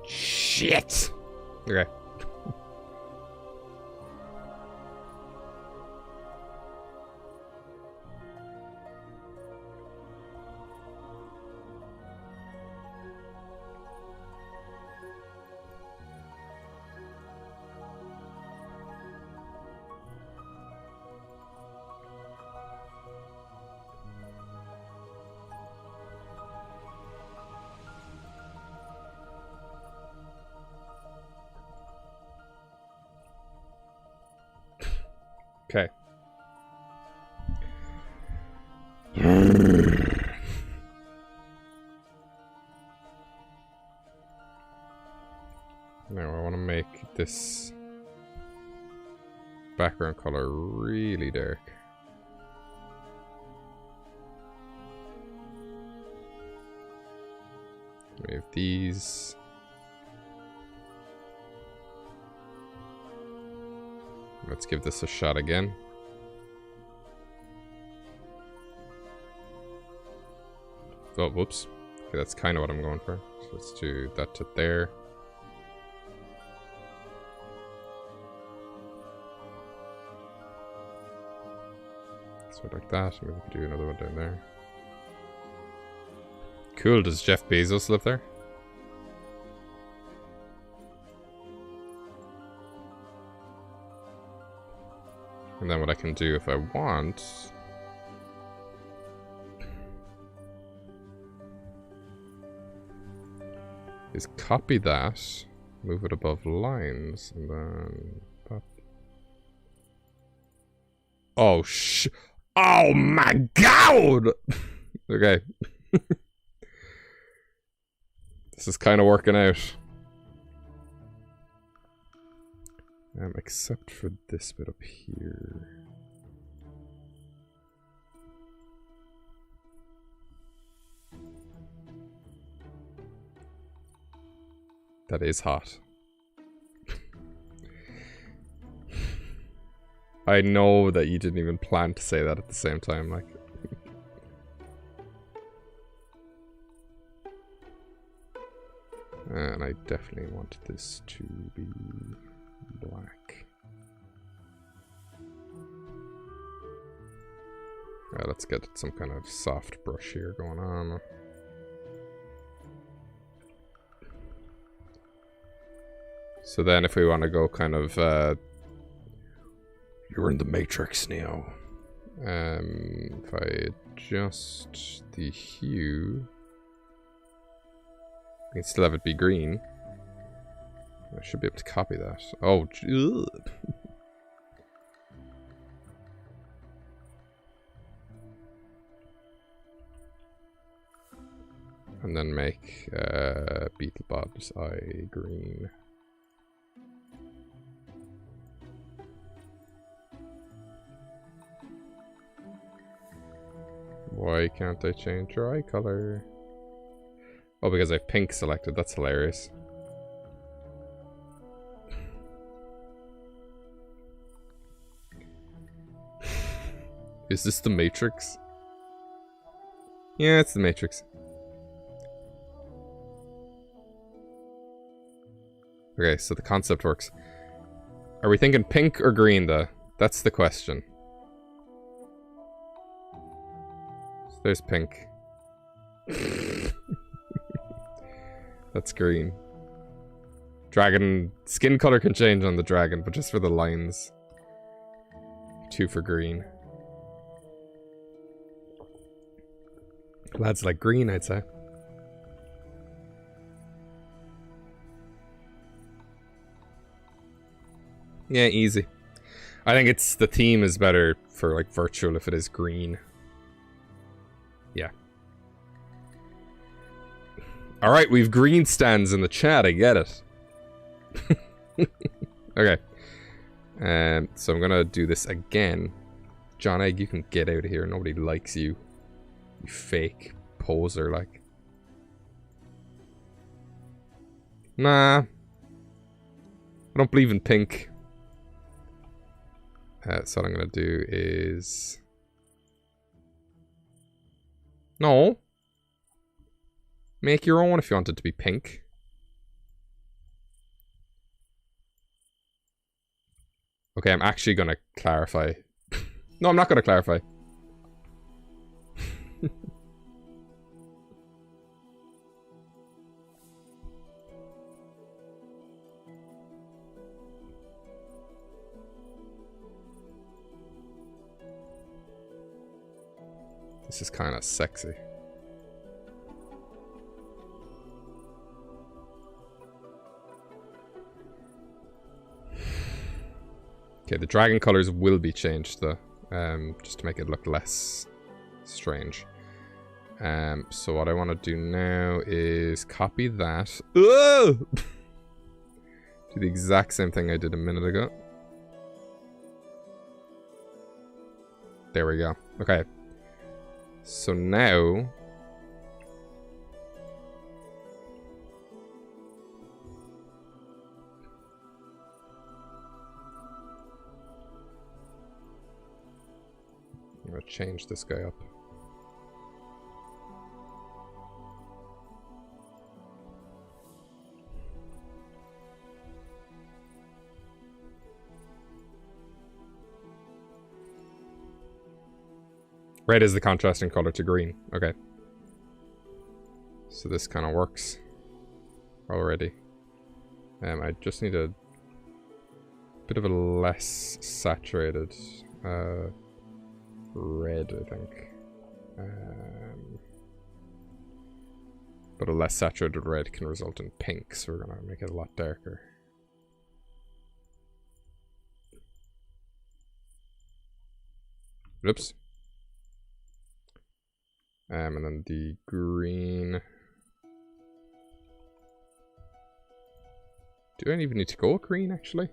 Shit! Okay. Okay. Now I want to make this background color really dark. We have these. Let's give this a shot again. Oh, whoops. Okay, that's kind of what I'm going for. So let's do that to there. So like that. Maybe we could do another one down there. Cool. Does Jeff Bezos live there? And then what I can do if I want is copy that, move it above lines, and then pop. Oh oh my god! Okay. This is kind of working out. Except for this bit up here. That is hot. I know that you didn't even plan to say that at the same time, like. And I definitely want this to be black. Let's get some kind of soft brush here going on. So then if we want to go kind of you're in the Matrix, Neo. If I adjust the hue, I can still have it be green. I should be able to copy that. Oh, ugh. And then make Beetlebob's eye green. Why can't I change your eye color? Oh, because I have pink selected. That's hilarious. Is this the Matrix? Yeah, it's the Matrix. Okay, so the concept works. Are we thinking pink or green, though? That's the question. So there's pink. That's green. Dragon... Skin color can change on the dragon, but just for the lines. 2 for green. Lads like green, I'd say. Yeah, easy. I think it's... The theme is better for, like, virtual if it is green. Yeah. Alright, we've green stands in the chat, I get it. Okay. So I'm gonna do this again. John Egg, you can get out of here. Nobody likes you. You fake poser, like. Nah. I don't believe in pink. So what I'm gonna do is... No. Make your own if you want it to be pink. Okay, I'm actually gonna clarify. No, I'm not gonna clarify. This is kind of sexy. Okay, the dragon colors will be changed though, just to make it look less strange. So what I want to do now is copy that. Do the exact same thing I did a minute ago. There we go. Okay. So now... I'm gonna change this guy up. Red is the contrasting color to green. Okay. So this kind of works already. I just need a bit of a less saturated red, I think. But a less saturated red can result in pink, so we're gonna make it a lot darker. Oops. And then the green. Do I even need to go green, actually?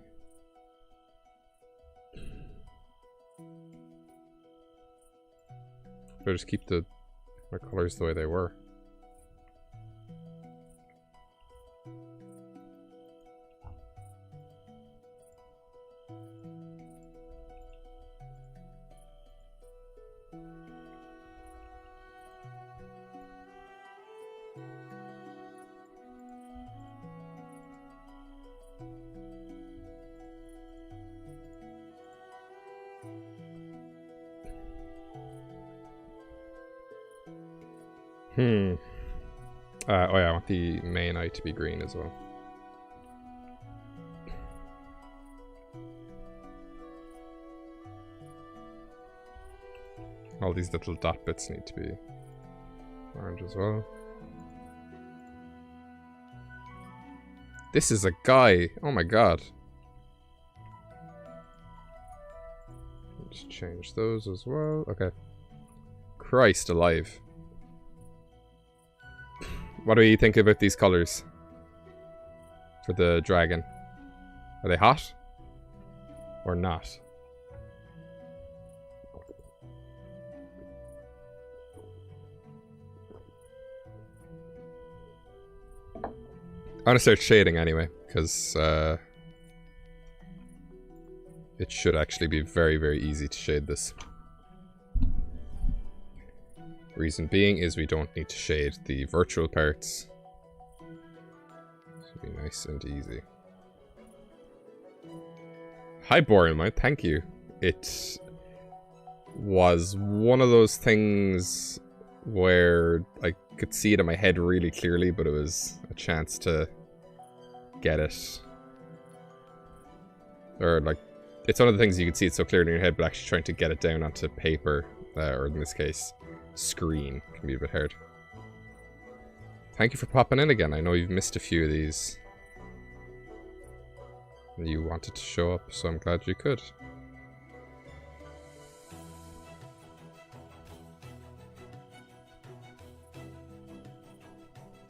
Or just keep my colors the way they were? Oh yeah, I want the main eye to be green as well. All these little dot bits need to be orange as well. This is a guy! Oh my god. Let's change those as well. Okay. Christ alive. What do you think about these colors for the dragon? Are they hot or not? I'm gonna start shading anyway, because it should actually be very, very easy to shade this. Reason being is we don't need to shade the virtual parts. Should be nice and easy. Hi, Borealmouth, thank you. It was one of those things where I could see it in my head really clearly, but it was a chance to get it. Or, like, it's one of the things you can see it so clearly in your head, but actually trying to get it down onto paper, or in this case, screen, can be a bit hard. Thank you for popping in again. I know you've missed a few of these. And you wanted to show up, so I'm glad you could.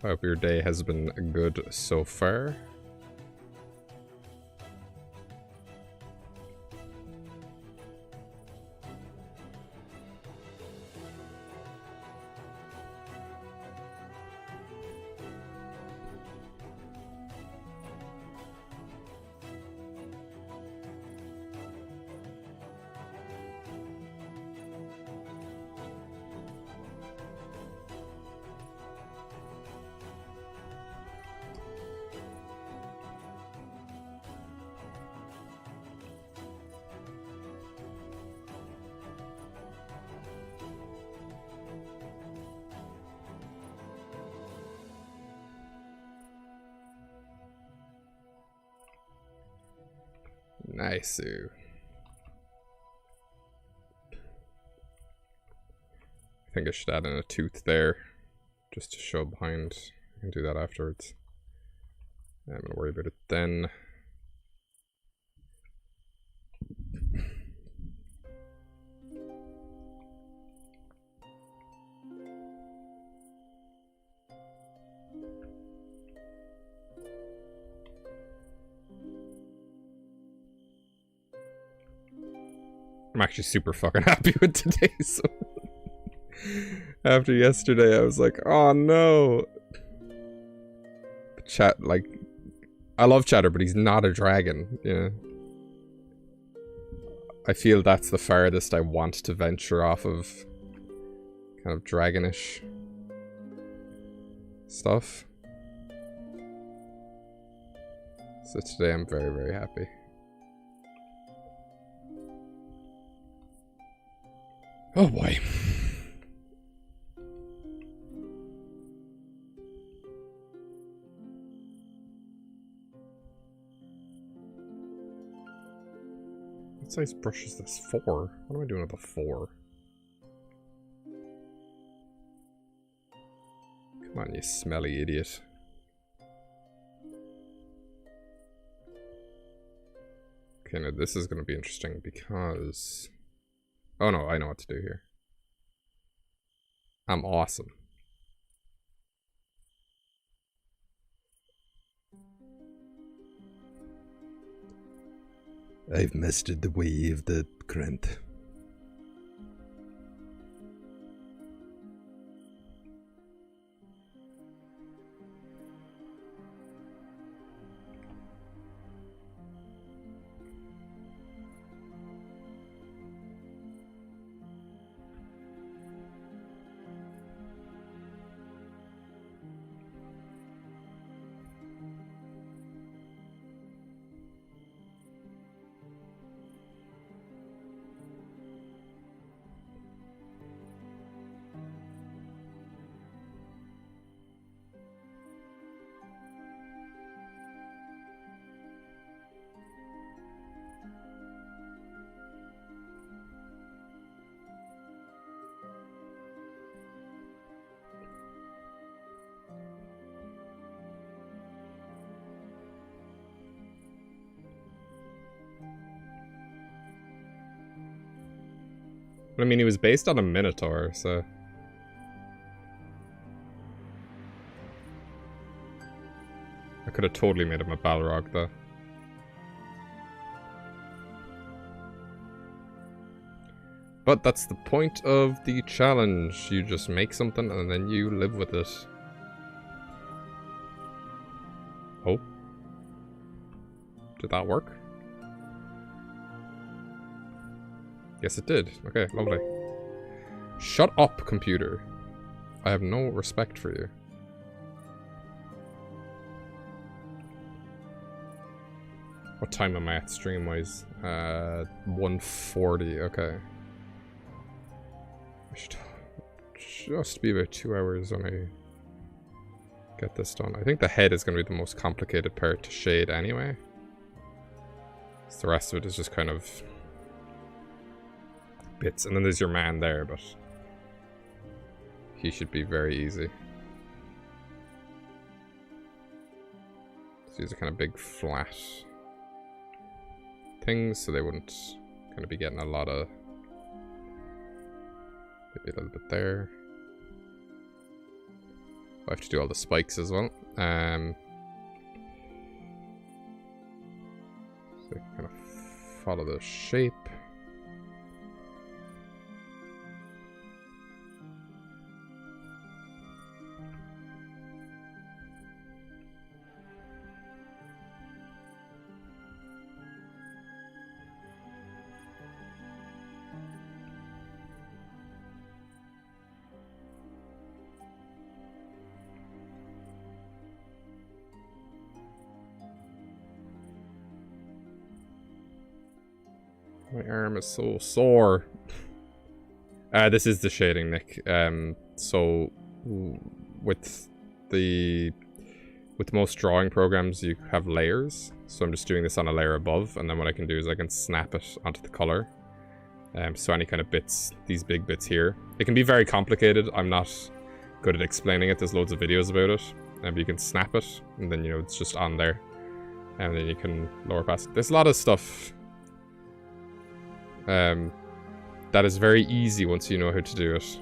I hope your day has been good so far. Nice. I think I should add in a tooth there, just to show behind. I can do that afterwards. I'm gonna worry about it then. I'm actually super fucking happy with today, so after yesterday I was like, oh no. Chat, like, I love Chatter, but he's not a dragon, yeah. I feel that's the farthest I want to venture off of kind of dragonish stuff. So today I'm very, very happy. Oh boy. What size brush is this? 4? What am I doing with a 4? Come on, you smelly idiot. Okay, now this is going to be interesting because... Oh no, I know what to do here. I'm awesome. I've mastered the way of the Krent. I mean, he was based on a Minotaur, so... could have totally made him a Balrog, though. But that's the point of the challenge. You just make something and then you live with it. Oh. Did that work? Yes, it did. Okay, lovely. Shut up, computer. I have no respect for you. What time am I at stream-wise? 1:40, okay. I should just be about 2 hours when I get this done. I think the head is going to be the most complicated part to shade anyway. So the rest of it is just kind of bits. And then there's your man there, but he should be very easy. So these are kind of big flat things, so they wouldn't kind of be getting a lot of... Maybe a little bit there. I have to do all the spikes as well. So kind of follow the shape. My arm is so sore. This is the shading, Nick. So with most drawing programs, you have layers. So I'm just doing this on a layer above, and then what I can do is I can snap it onto the color. So any kind of bits, these big bits here. It can be very complicated. I'm not good at explaining it. There's loads of videos about it. But you can snap it, and then, you know, it's just on there. And then you can lower past it. There's a lot of stuff that is very easy once you know how to do it.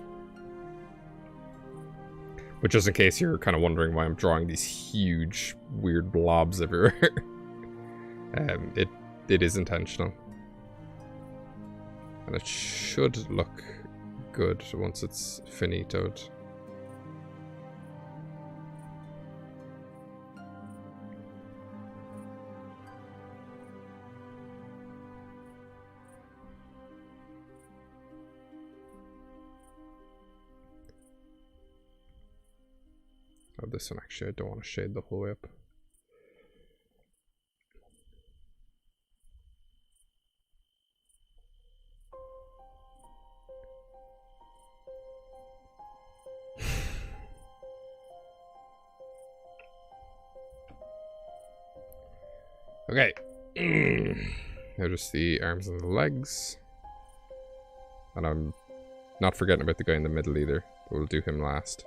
But just in case you're kind of wondering why I'm drawing these huge, weird blobs everywhere. It is intentional. And it should look good once it's finitoed. Oh, this one actually, I don't want to shade the whole way up. Okay. Now just the arms and the legs. And I'm not forgetting about the guy in the middle either, but we'll do him last.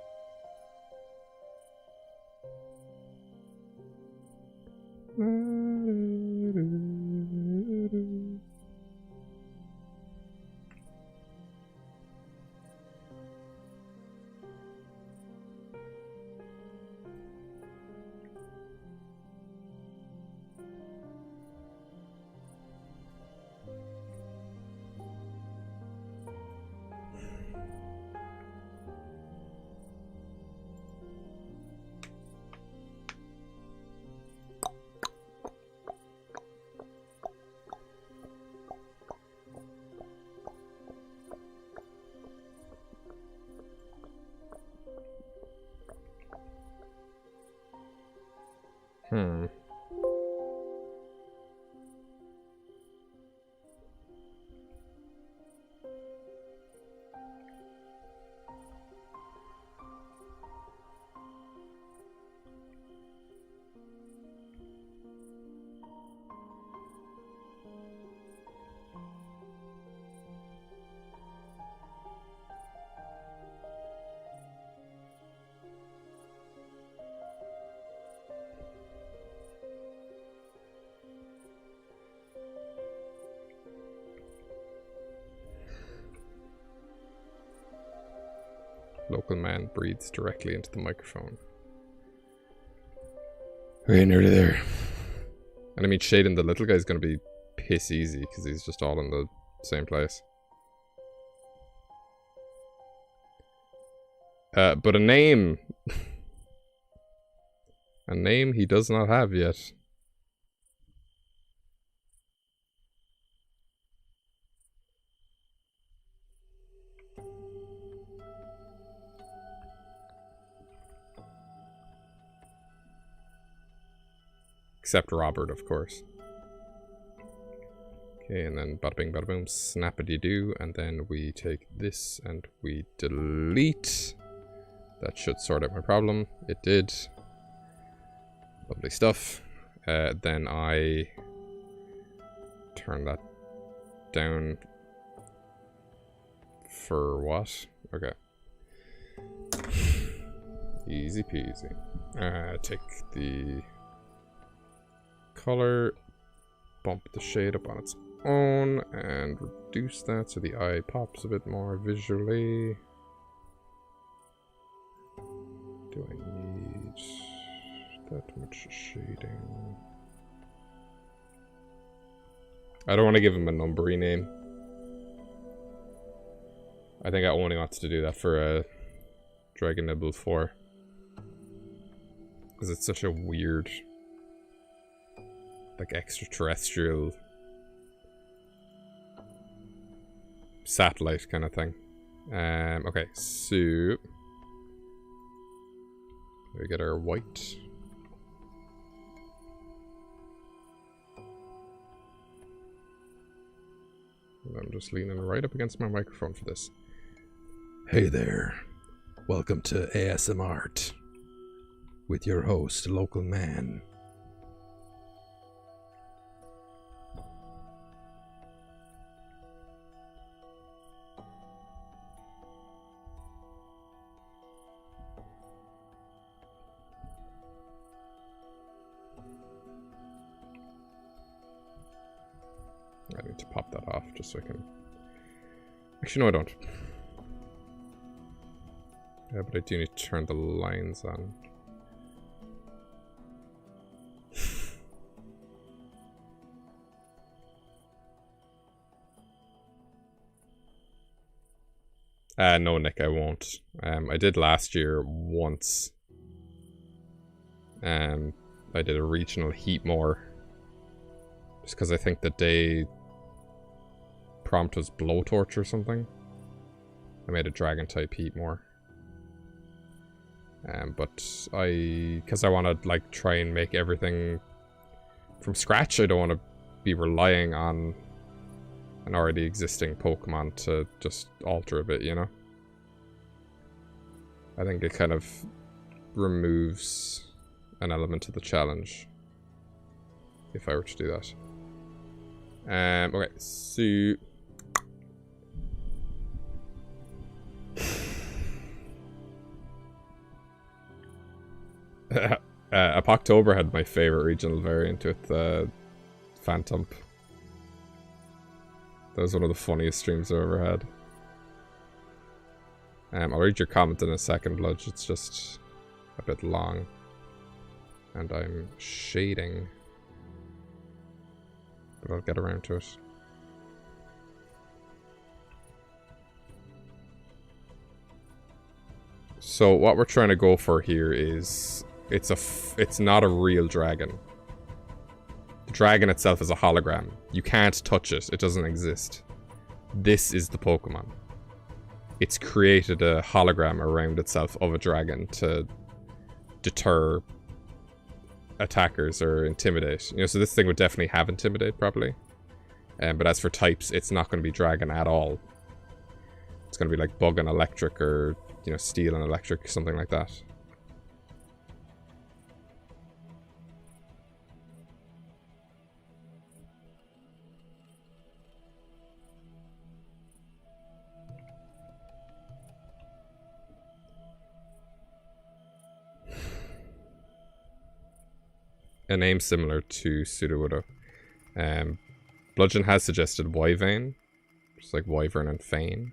Local man breathes directly into the microphone. Okay, nearly there. And I mean, shading the little guy's gonna be piss easy because he's just all in the same place. But a name... a name he does not have yet. Except Robert, of course. Okay, and then bada bing, bada boom, snappity-doo, and then we take this and we delete. That should sort out my problem. It did. Lovely stuff. Then I turn that down for what? Okay. Easy peasy. Take the color, bump the shade up on its own, and reduce that so the eye pops a bit more visually. Do I need that much shading? I don't want to give him a numbery name. I think I only want to do that for Dragon Nibble 4. Because it's such a weird, like, extraterrestrial satellite kind of thing. Okay, so we get our white. I'm just leaning right up against my microphone for this. Hey there. Welcome to ASMR with your host, Local Man. I need to pop that off just so I can... Actually, no, I don't. Yeah, but I do need to turn the lines on. No, Nick, I won't. I did last year once. I did a regional Heatmore. Just because I think the day prompt was Blowtorch or something. I made a dragon type Heatmore. But because I want to like try and make everything from scratch, I don't want to be relying on an already existing Pokemon to just alter a bit, you know? I think it kind of removes an element of the challenge if I were to do that. Okay, so Apoctober had my favorite regional variant with Phantom. That was one of the funniest streams I've ever had. I'll read your comment in a second, Bludge. It's just a bit long. And I'm shading. But I'll get around to it. So what we're trying to go for here is... It's not a real dragon. The dragon itself is a hologram. You can't touch it. It doesn't exist. This is the Pokemon. It's created a hologram around itself of a dragon to deter attackers or intimidate. You know, so this thing would definitely have intimidate, probably. But as for types, it's not going to be dragon at all. It's going to be like bug and electric, or, you know, steel and electric, something like that. A name similar to Sudowoodo. Bludgeon has suggested Wyvane, just like Wyvern and Fane.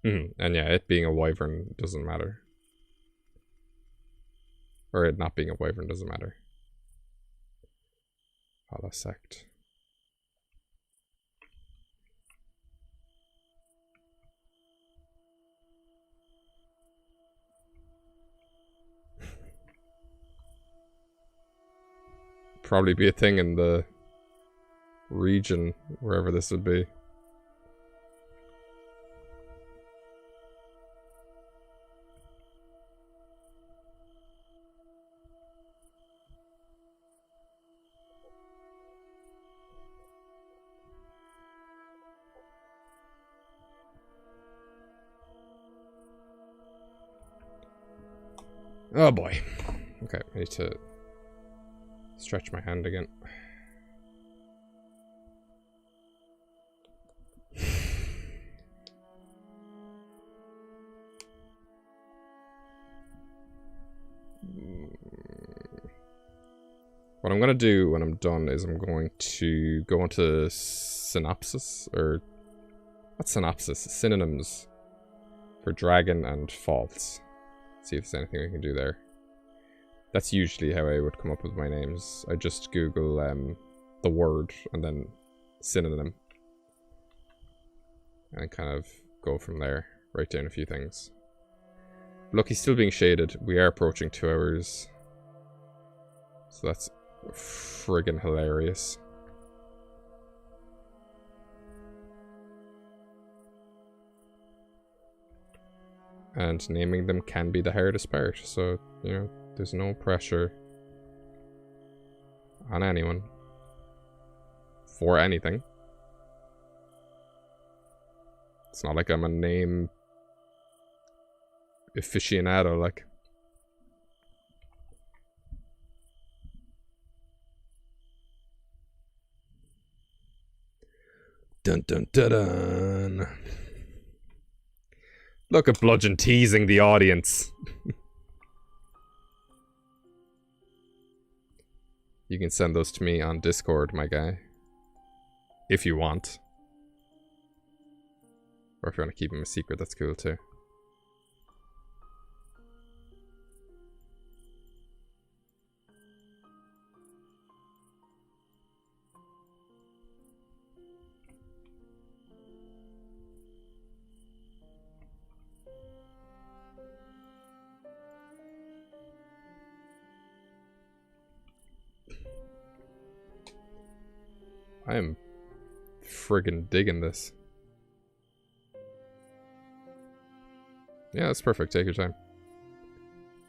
And yeah, it being a wyvern doesn't matter. Or it not being a wyvern doesn't matter. Hollow sect. Probably be a thing in the region, wherever this would be. Oh boy. Okay, I need to stretch my hand again. What I'm going to do when I'm done is I'm going to go into synopsis, or not synopsis, synonyms for dragon and false. See if there's anything we can do there. That's usually how I would come up with my names. I just Google the word and then synonym. And kind of go from there. Write down a few things. Look, he's still being shaded. We are approaching 2 hours. So that's friggin' hilarious. And naming them can be the hardest part, so, you know, there's no pressure on anyone for anything. It's not like I'm a name aficionado, like. Dun dun dun dun. Look at Bludgeon teasing the audience. You can send those to me on Discord, my guy. If you want. Or if you want to keep them a secret, that's cool too. I am friggin' digging this. Yeah, that's perfect. Take your time.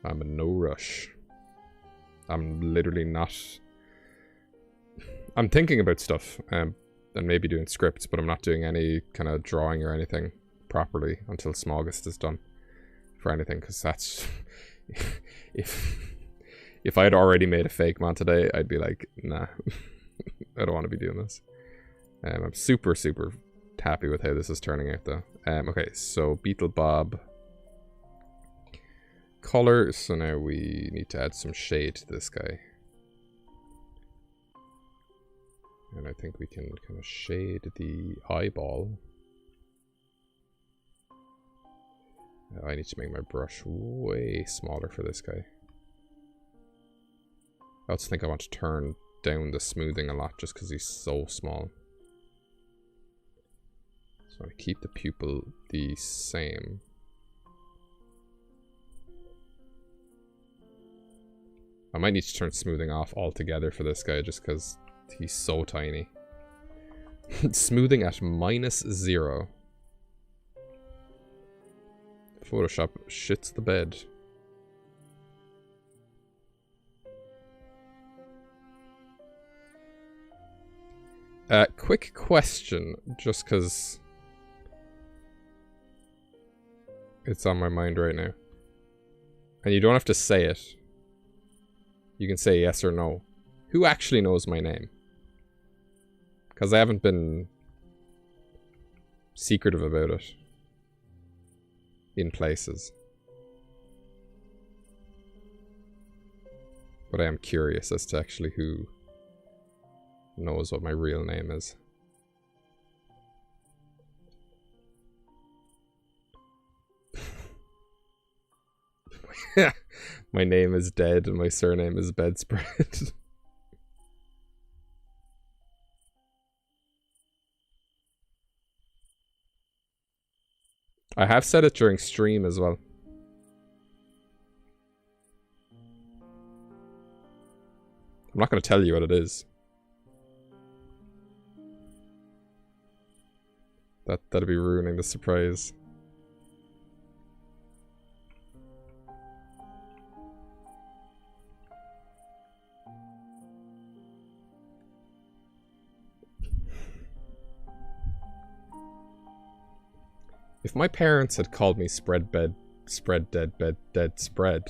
I'm in no rush. I'm literally not... I'm thinking about stuff, and maybe doing scripts, but I'm not doing any kind of drawing or anything properly until Smaugust is done for anything, because that's... if I had already made a Fakemon today, I'd be like, nah. I don't want to be doing this. I'm super, super happy with how this is turning out, though. Okay, so Beetle Bob. Color. So now we need to add some shade to this guy. And I think we can kind of shade the eyeball. I need to make my brush way smaller for this guy. I also think I want to turn down the smoothing a lot just because he's so small. So I want to keep the pupil the same. I might need to turn smoothing off altogether for this guy just because he's so tiny. Smoothing at -0. Photoshop shits the bed. Quick question, just because it's on my mind right now. And you don't have to say it. You can say yes or no. Who actually knows my name? Because I haven't been secretive about it in places. But I am curious as to actually who knows what my real name is. My name is Dead and my surname is Bedspread. I have said it during stream as well. I'm not going to tell you what it is. That'd be ruining the surprise. If my parents had called me spread dead spread,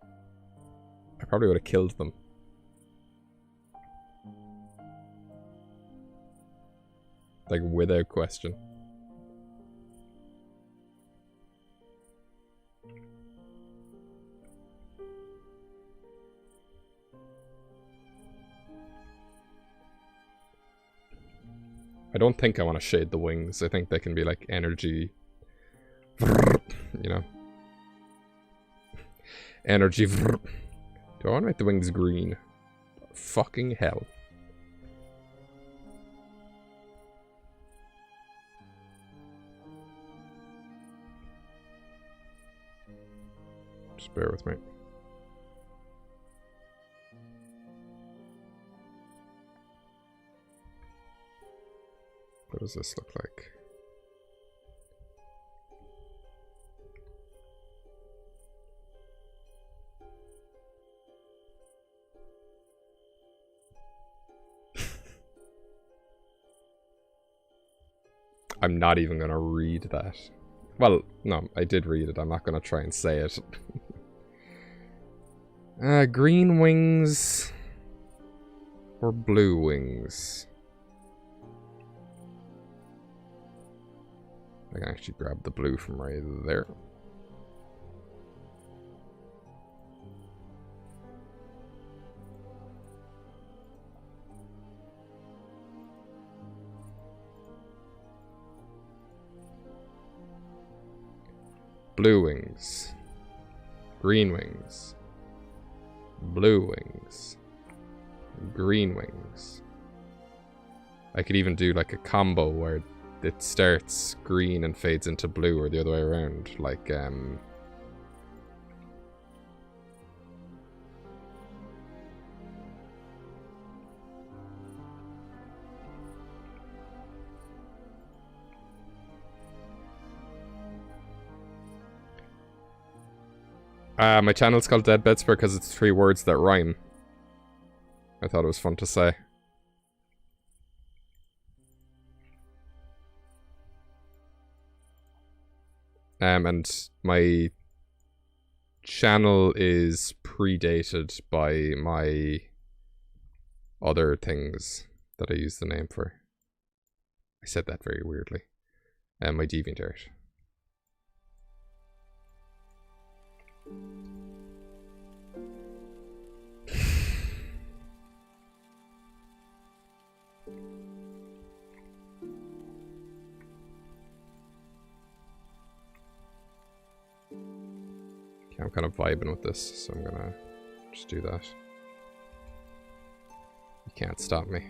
I probably would have killed them. Like, without question. I don't think I want to shade the wings. I think they can be like energy, you know. Energy. Do I want to make the wings green? Fucking hell. Just bear with me. What does this look like? I'm not even gonna read that. Well, no, I did read it. I'm not gonna try and say it. Green wings or blue wings? I can actually grab the blue from right there. Blue wings. Green wings. Blue wings. Green wings. I could even do like a combo where it starts green and fades into blue, or the other way around, like my channel's called DeadBedInstead because it's 3 words that rhyme. I thought it was fun to say. And my channel is predated by my other things that I use the name for. I said that very weirdly. My DeviantArt. I'm kind of vibing with this, so I'm gonna just do that. You can't stop me.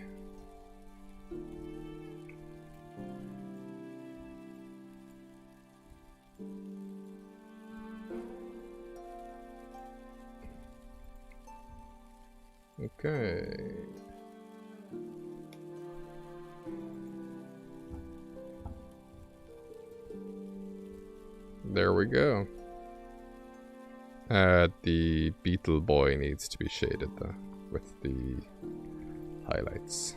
Okay. There we go. The Beetle Boy needs to be shaded though, with the highlights.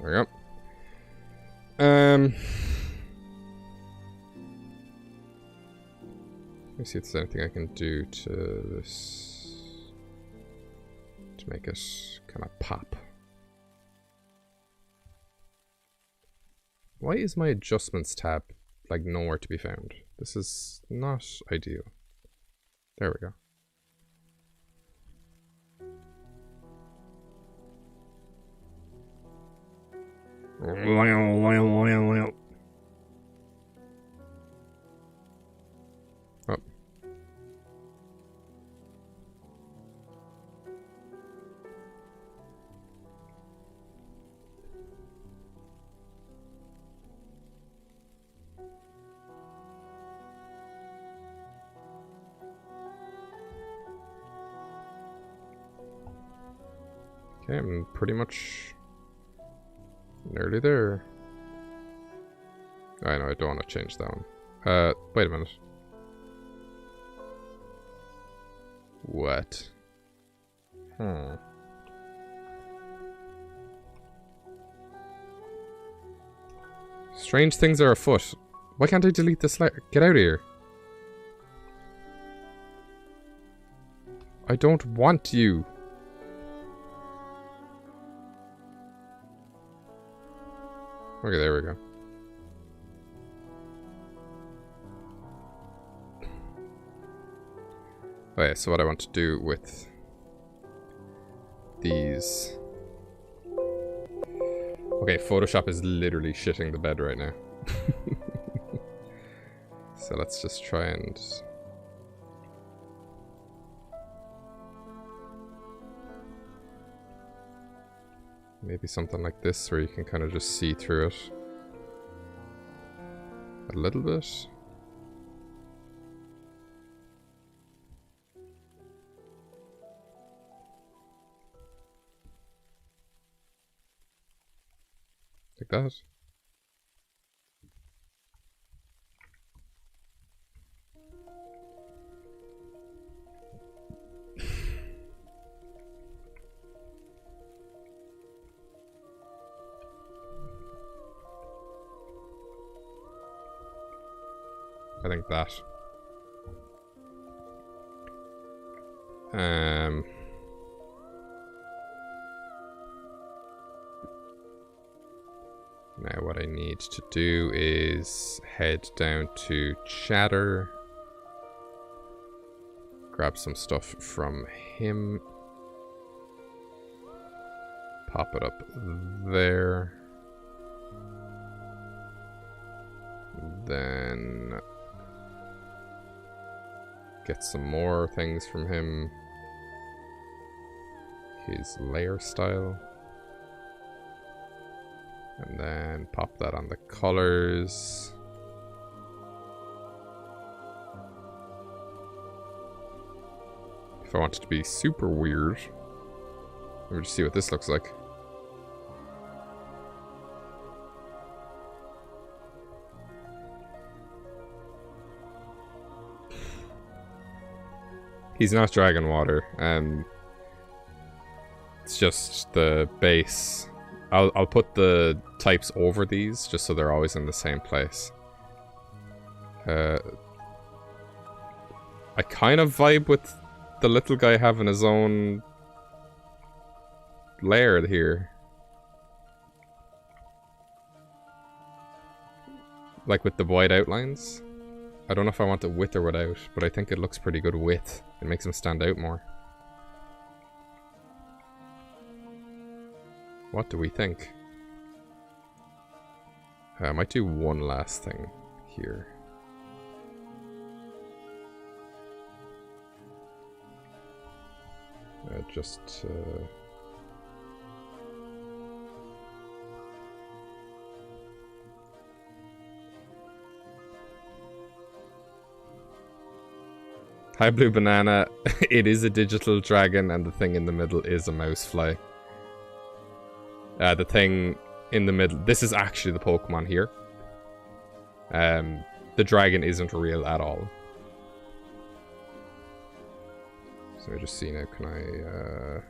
There we go. Let me see if there's anything I can do to this to make it kind of pop. Why is my adjustments tab like nowhere to be found? This is not ideal. There we go. Oh. Okay, I'm pretty much nearly there. I know, I don't want to change that one. Wait a minute. What? Strange things are afoot. Why can't I delete this layer? Get out of here. I don't want you. Okay, there we go. Okay, so what I want to do with these... Okay, Photoshop is literally shitting the bed right now. So let's just try and... Maybe something like this where you can kind of just see through it a little bit. Like that. I think that. Now what I need to do is head down to Chatter, grab some stuff from him, pop it up there, then get some more things from him, his layer style. And then pop that on the colors. If I want it to be super weird, let me just see what this looks like. He's not dragon water, it's just the base. I'll put the types over these just so they're always in the same place. I kind of vibe with the little guy having his own layer here. Like with the white outlines. I don't know if I want it with or without, but I think it looks pretty good with. It makes him stand out more. What do we think? I might do one last thing here. Hi, Blue Banana. It is a digital dragon, and the thing in the middle is a mousefly. The thing in the middle... This is actually the Pokemon here. The dragon isn't real at all. So I just see now, can I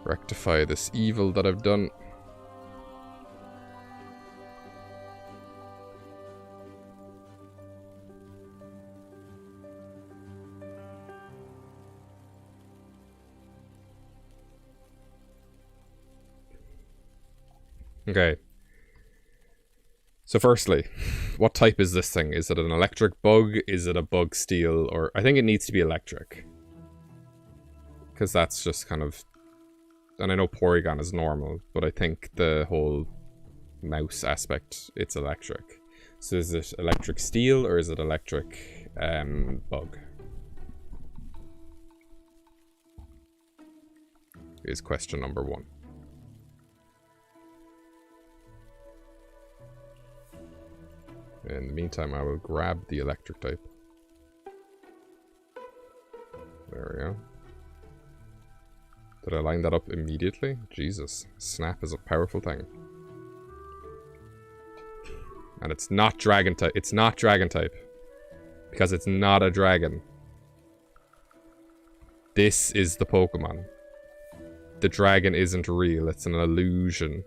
rectify this evil that I've done? Okay. So firstly, what type is this thing? Is it an electric bug? Is it a bug steel? Or I think it needs to be electric. Because that's just kind of... And I know Porygon is normal, but I think the whole mouse aspect, it's electric. So is it electric steel or is it electric bug? Is question number 1. In the meantime, I will grab the electric type. There we go. Did I line that up immediately? Jesus. Snap is a powerful thing. And it's not dragon type. It's not dragon type. Because it's not a dragon. This is the Pokemon. The dragon isn't real. It's an illusion.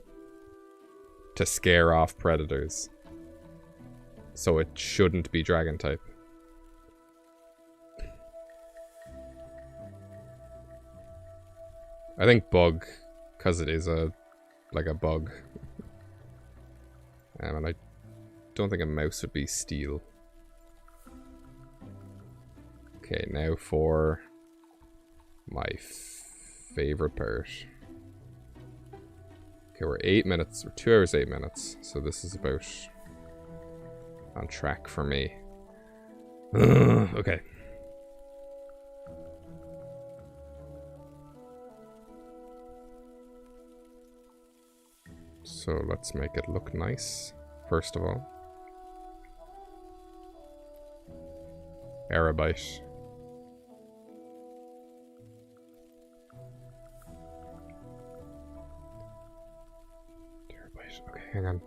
To scare off predators. So it shouldn't be dragon type. I think bug, because it is like a bug. And I don't think a mouse would be steel. Okay, now for my favorite part. Okay, we're 8 minutes, or 2 hours 8 minutes. So this is about on track for me. Okay. So let's make it look nice, first of all. Aerobite. Aerobite. Okay, hang on.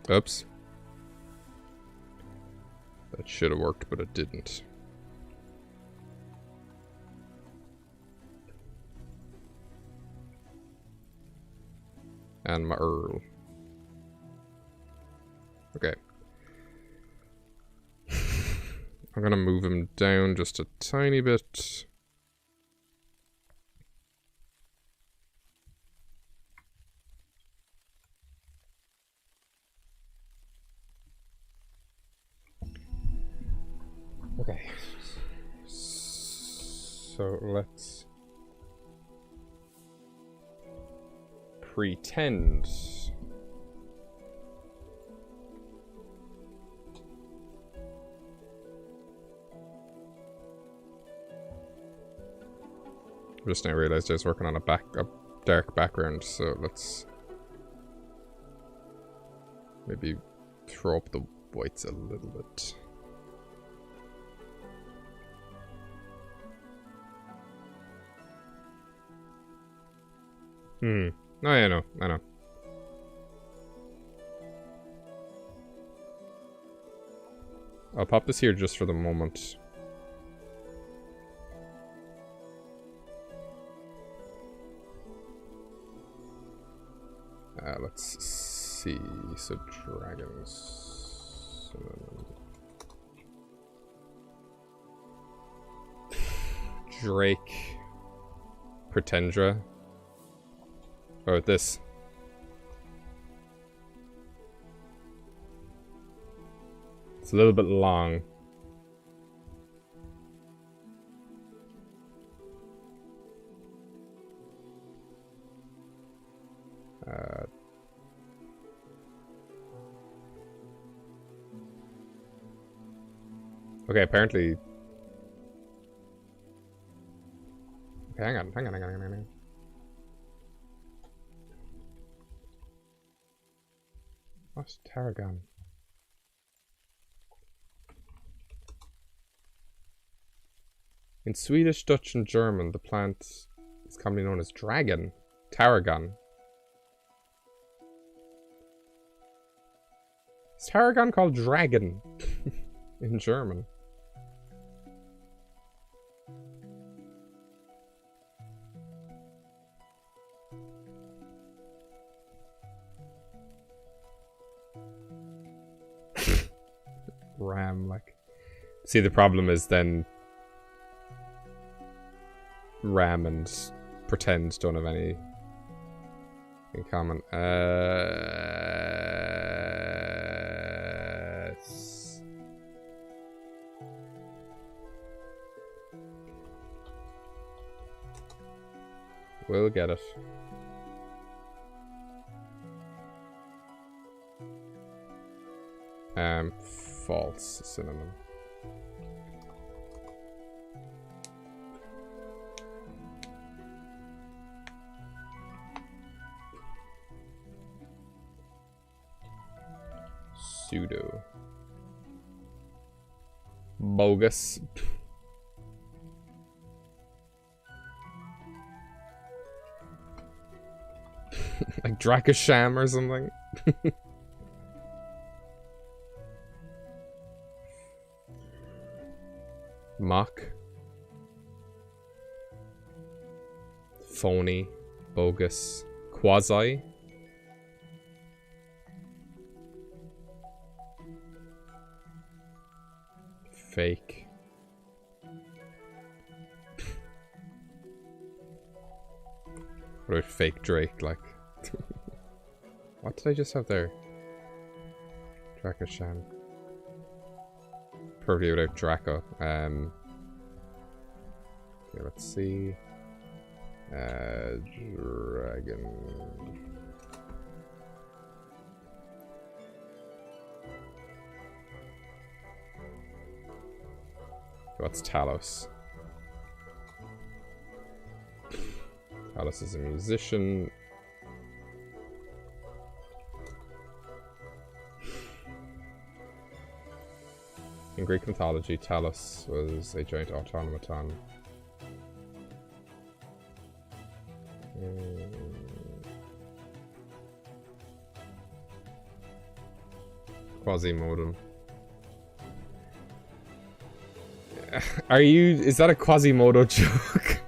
Oops. That should have worked, but it didn't. And my Earl. Okay. I'm gonna move him down just a tiny bit. Okay. So let's pretend. Just now realized I was working on a dark background, so let's maybe throw up the whites a little bit. Oh yeah, I know. I'll pop this here just for the moment. Let's see. So dragons. Drake. Pretendra. Oh, this. It's a little bit long. Okay, apparently... Okay, hang on. What's Tarragon? In Swedish, Dutch, and German, the plant is commonly known as dragon. Tarragon. Is tarragon called dragon in German? Ram, like. See, the problem is then ram and pretend don't have any in common. We'll get it. False synonym. Pseudo. Bogus. Like Drakasham or something. Mock. Phony. Bogus. Quasi. Fake. What about fake Drake, like? What did I just have there? Drakasham. Probably without Draco. Okay, let's see. Dragon. What's Talos? Talos is a musician. In Greek mythology, Talos was a giant automaton. Quasimodo. Are you... Is that a Quasimodo joke?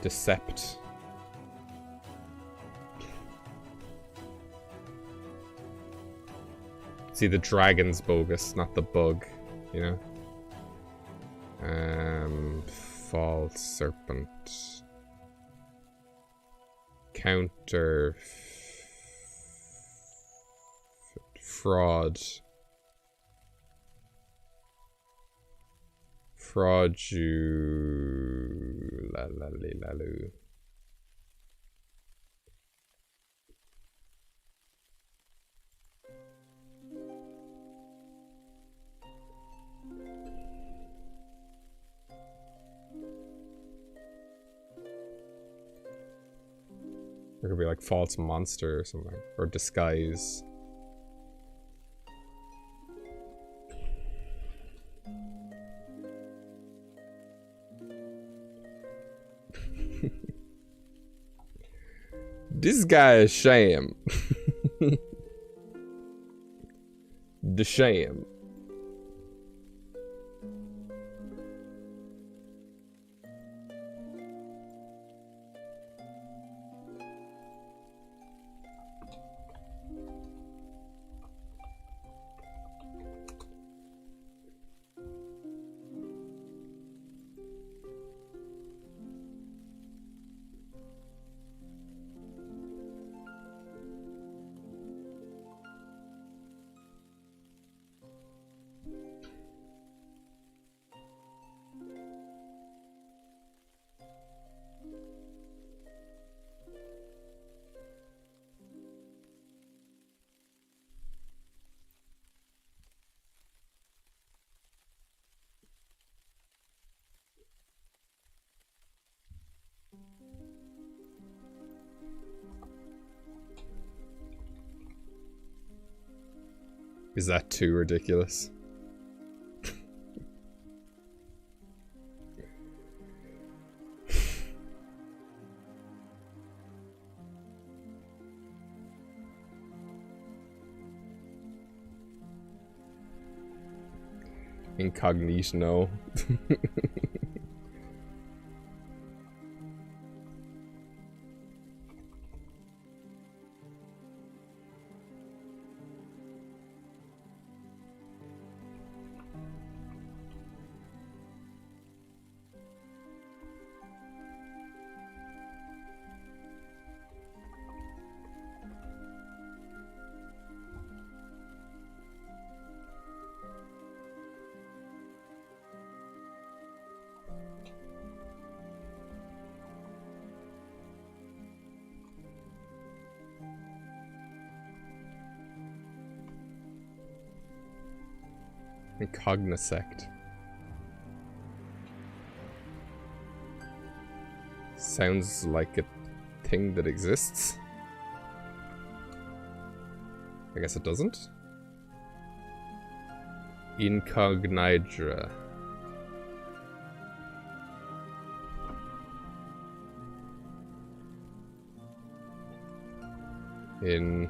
Decept. See, the dragon's bogus, not the bug, you know? False serpent. Counter. Fraud. Fraudulalalu. It could be like false monster or something. Or disguise. This guy is sham. The sham. Is that too ridiculous? Incognito. Cognosect. Sounds like a thing that exists. I guess it doesn't. Incognidra. In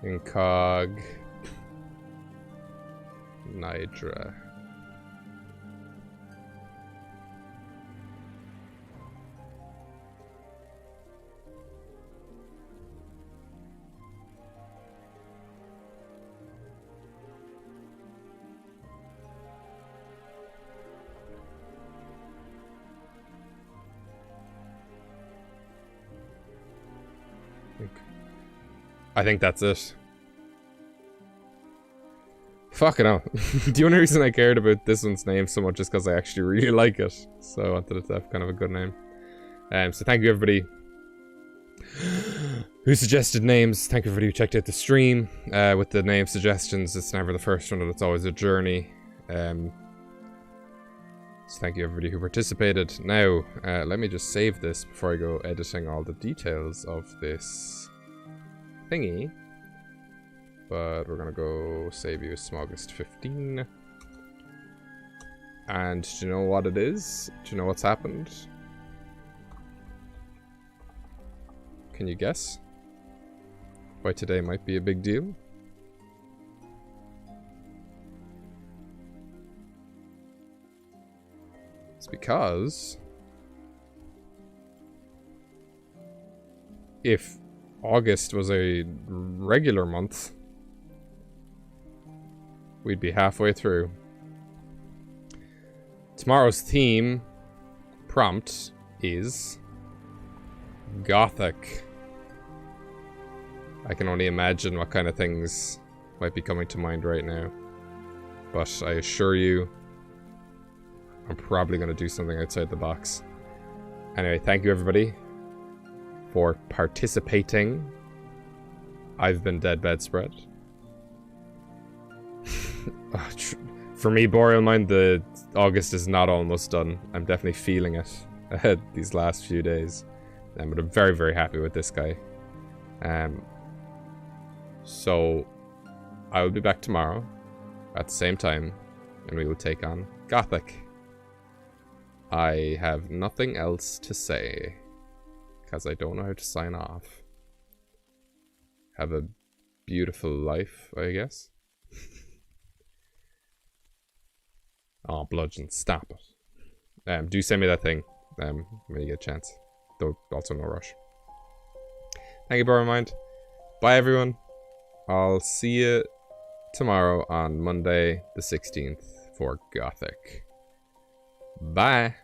Incog Nidra. I think that's it. Fucking hell. The only reason I cared about this one's name so much is because I actually really like it. So I wanted it to have kind of a good name. So thank you everybody who suggested names. Thank you everybody who checked out the stream. With the name suggestions, it's never the first one and it's always a journey. So thank you everybody who participated. Now, let me just save this before I go editing all the details of this thingy. But we're gonna go save you Smaugust 15. And do you know what it is? Do you know what's happened? Can you guess why today might be a big deal? It's because if August was a regular month, we'd be halfway through. Tomorrow's theme prompt is Gothic. I can only imagine what kind of things might be coming to mind right now. But I assure you, I'm probably going to do something outside the box. Anyway, thank you everybody for participating. I've been DeadBedInstead. For me, Boreal Mind, the August is not almost done. I'm definitely feeling it these last few days. But I'm very, very happy with this guy. So I will be back tomorrow at the same time, and we will take on Gothic. I have nothing else to say, because I don't know how to sign off. Have a beautiful life, I guess. Oh, bludgeon, stop it. Do send me that thing when you get a chance. Though, also no rush. Thank you, Borrow Mind. Bye, everyone. I'll see you tomorrow on Monday the 16th for Gothic. Bye.